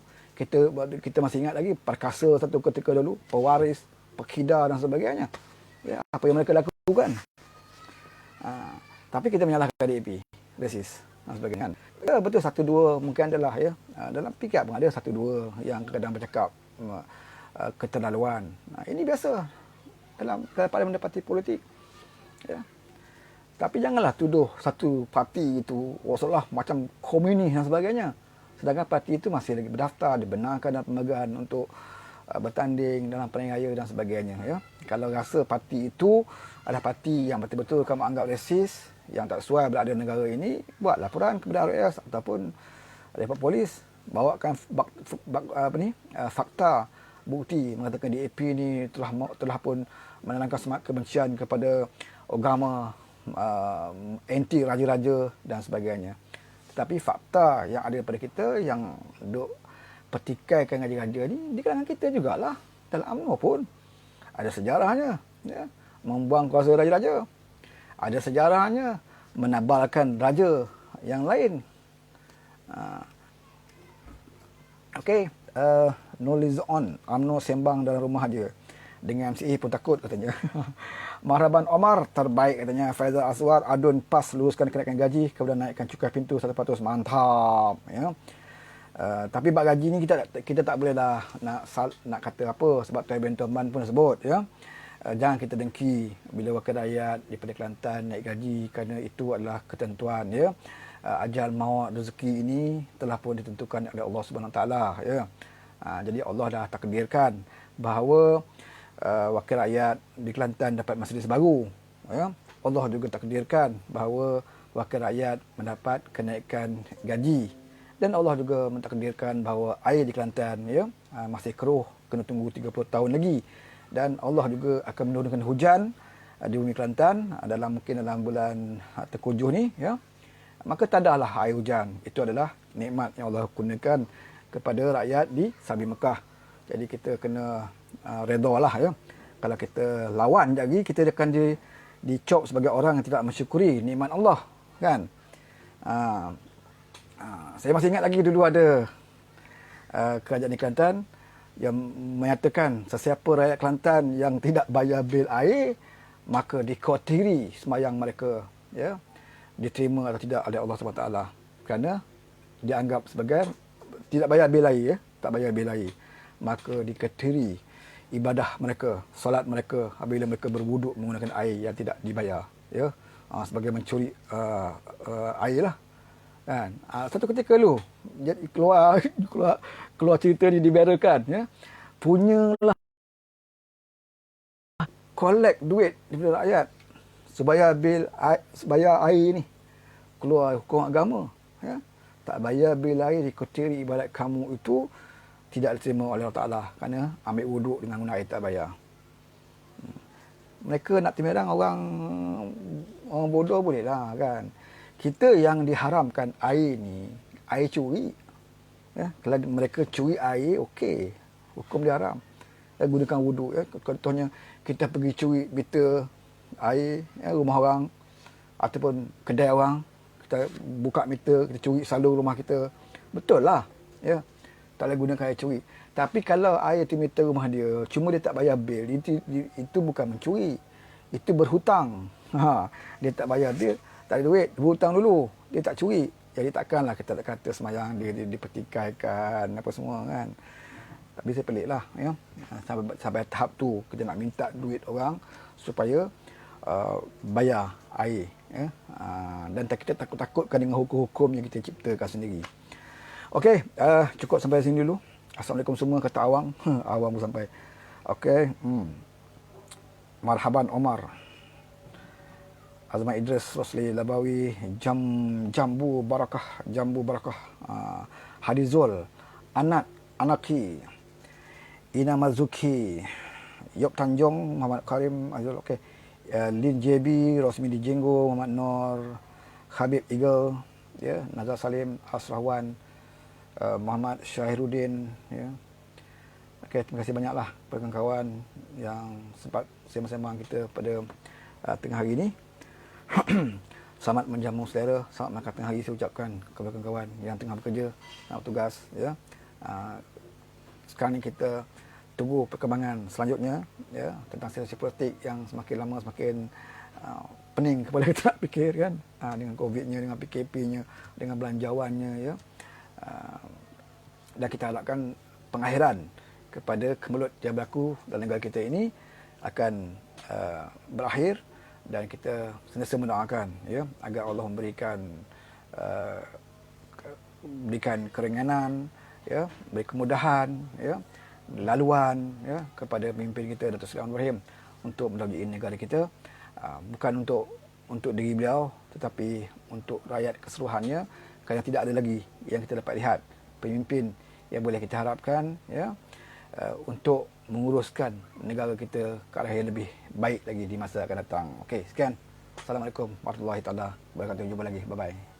[SPEAKER 1] Kita masih ingat lagi perkasa satu ketika dulu, pewaris, pekida dan sebagainya. Ya, apa yang mereka lakukan. Tapi kita menyalahkan DAP, resis dan sebagainya. Kan? Ya, betul satu dua mungkin adalah, ya. Dalam PKAT pun ada satu dua yang kadang bercakap keterlaluan. Ini biasa dalam parlimen parti politik, ya. Tapi janganlah tuduh satu parti itu seolah macam komunis dan sebagainya. Sedangkan parti itu masih lagi berdaftar, dibenarkan dalam perlembagaan untuk bertanding dalam pilihan raya dan sebagainya, ya. Kalau rasa parti itu adalah parti yang betul-betul kamu anggap resis, yang tak sesuai berada negara ini, buat laporan kepada RAS ataupun Report Polis, bawakan fakta, bukti mengatakan DAP ni telah pun menanamkan semangat kebencian kepada agama, anti raja-raja dan sebagainya. Tetapi fakta yang ada daripada kita yang duk pertikaikan raja-raja ni di kalangan kita jugalah. Dalam UMNO pun ada sejarahnya, ya, membuang kuasa raja-raja. Ada sejarahnya menabalkan raja yang lain. Okey, no lives on. UMNO sembang dalam rumah aja. Dengan MCA pun takut katanya. Mahraban Omar terbaik katanya. Faizal Aswar adun PAS luruskan kenaikan gaji kemudian naikkan cukai pintu 1%. Mantap, ya. Tapi bab gaji ni kita tak boleh dah nak kata apa, sebab Tuan Benton Man pun sebut, ya. Jangan kita dengki bila wakil rakyat daripada Kelantan naik gaji kerana itu adalah ketentuan, ya. Ajal maut rezeki ini telah pun ditentukan oleh Allah Subhanahu Taala, ya. Jadi Allah dah takdirkan bahawa wakil rakyat di Kelantan dapat majlis baru, ya. Allah juga takdirkan bahawa wakil rakyat mendapat kenaikan gaji, dan Allah juga mentakdirkan bahawa air di Kelantan ya masih keruh, kena tunggu 30 tahun lagi, dan Allah juga akan menurunkan hujan di bumi Kelantan mungkin dalam bulan Tengkujuh ni ya. Maka tadalah air hujan. Itu adalah nikmat yang Allah kurniakan kepada rakyat di Sabi Mekah. Jadi kita kena redha lah ya. Kalau kita lawan lagi, kita akan dicop sebagai orang yang tidak mensyukuri nikmat Allah, kan? Saya masih ingat lagi dulu ada kerajaan di Kelantan yang menyatakan sesiapa rakyat Kelantan yang tidak bayar bil air, maka dikhawatiri sembahyang mereka ya diterima atau tidak oleh Allah SWT, kerana dianggap sebagai tidak bayar bil air ya, tak bayar bil air, maka dikhawatiri ibadah mereka, solat mereka apabila mereka berwuduk menggunakan air yang tidak dibayar ya, sebagai mencuri air lah, kan. Satu ketika dulu keluar cerita ni diberakan ya, punyalah collect duit daripada rakyat sebayar air ni, keluar hukum agama ya. Tak bayar bil air dikotiri ibadat kamu itu tidak diterima oleh Allah Ta'ala, kerana ambil wuduk dengan guna air tak bayar. Mereka nak timirang orang bodoh boleh lah, kan. Kita yang diharamkan air ni, air curi ya. Kalau mereka curi air, okey, hukum dia haram ya, gunakan wuduk ya. Contohnya kita pergi curi meter air ya, rumah orang ataupun kedai orang, kita buka meter, kita curi salur rumah kita, betul lah ya, tak boleh gunakan air curi. Tapi kalau air di meter rumah dia, cuma dia tak bayar bil, itu bukan mencuri, itu berhutang. Dia tak bayar bil, tak ada duit, berhutang dulu, dia tak curi. Jadi takkanlah kita tak kata semayang dia dipertikaikan apa semua, kan. Tapi saya pelik lah ya. Sampai tahap tu kita nak minta duit orang supaya bayar air ya. Dan kita takut-takutkan dengan hukum-hukum yang kita ciptakan sendiri. Okey, cukup sampai sini dulu. Assalamualaikum semua, kata awang. Awang pun sampai. Okey. Marhaban Omar, Azman Idris, Rosli Labawi, Jambu Barakah, Hadizul, Anaki, Ina Mazuki, Yok Tanjung, Muhammad Karim Azul, okey. Lin JB, Rosmi Dijenggo, Muhammad Nur, Habib Eagle, ya, Nazar Salim, Asrahwan, Muhammad Syahiruddin, ya. Okey, terima kasih banyaklah kawan-kawan yang sempat sembang-sembang kita pada tengah hari ini. Selamat menjamu selera, selamat makan tengah hari saya ucapkan kepada kawan-kawan yang tengah bekerja, nak bertugas ya. Sekarang ni kita tunggu perkembangan selanjutnya ya, tentang situasi politik yang semakin lama semakin pening kepala kita nak fikir, kan, dengan COVID-nya, dengan PKP-nya, dengan belanjawannya ya. Dan kita harapkan pengakhiran kepada kemelut yang berlaku dalam negara kita ini akan berakhir, dan kita sentiasa mendoakan ya agar Allah berikan keringanan ya, beri kemudahan ya, laluan ya kepada pemimpin kita Datuk Seri Anwar Ibrahim untuk melalui negara kita, bukan untuk diri beliau tetapi untuk rakyat keseluruhannya, kerana tidak ada lagi yang kita dapat lihat pemimpin yang boleh kita harapkan ya untuk menguruskan negara kita ke arah yang lebih baik lagi di masa akan datang. Okey, sekian. Assalamualaikum warahmatullahi taala wabarakatuh. Jumpa lagi. Bye bye.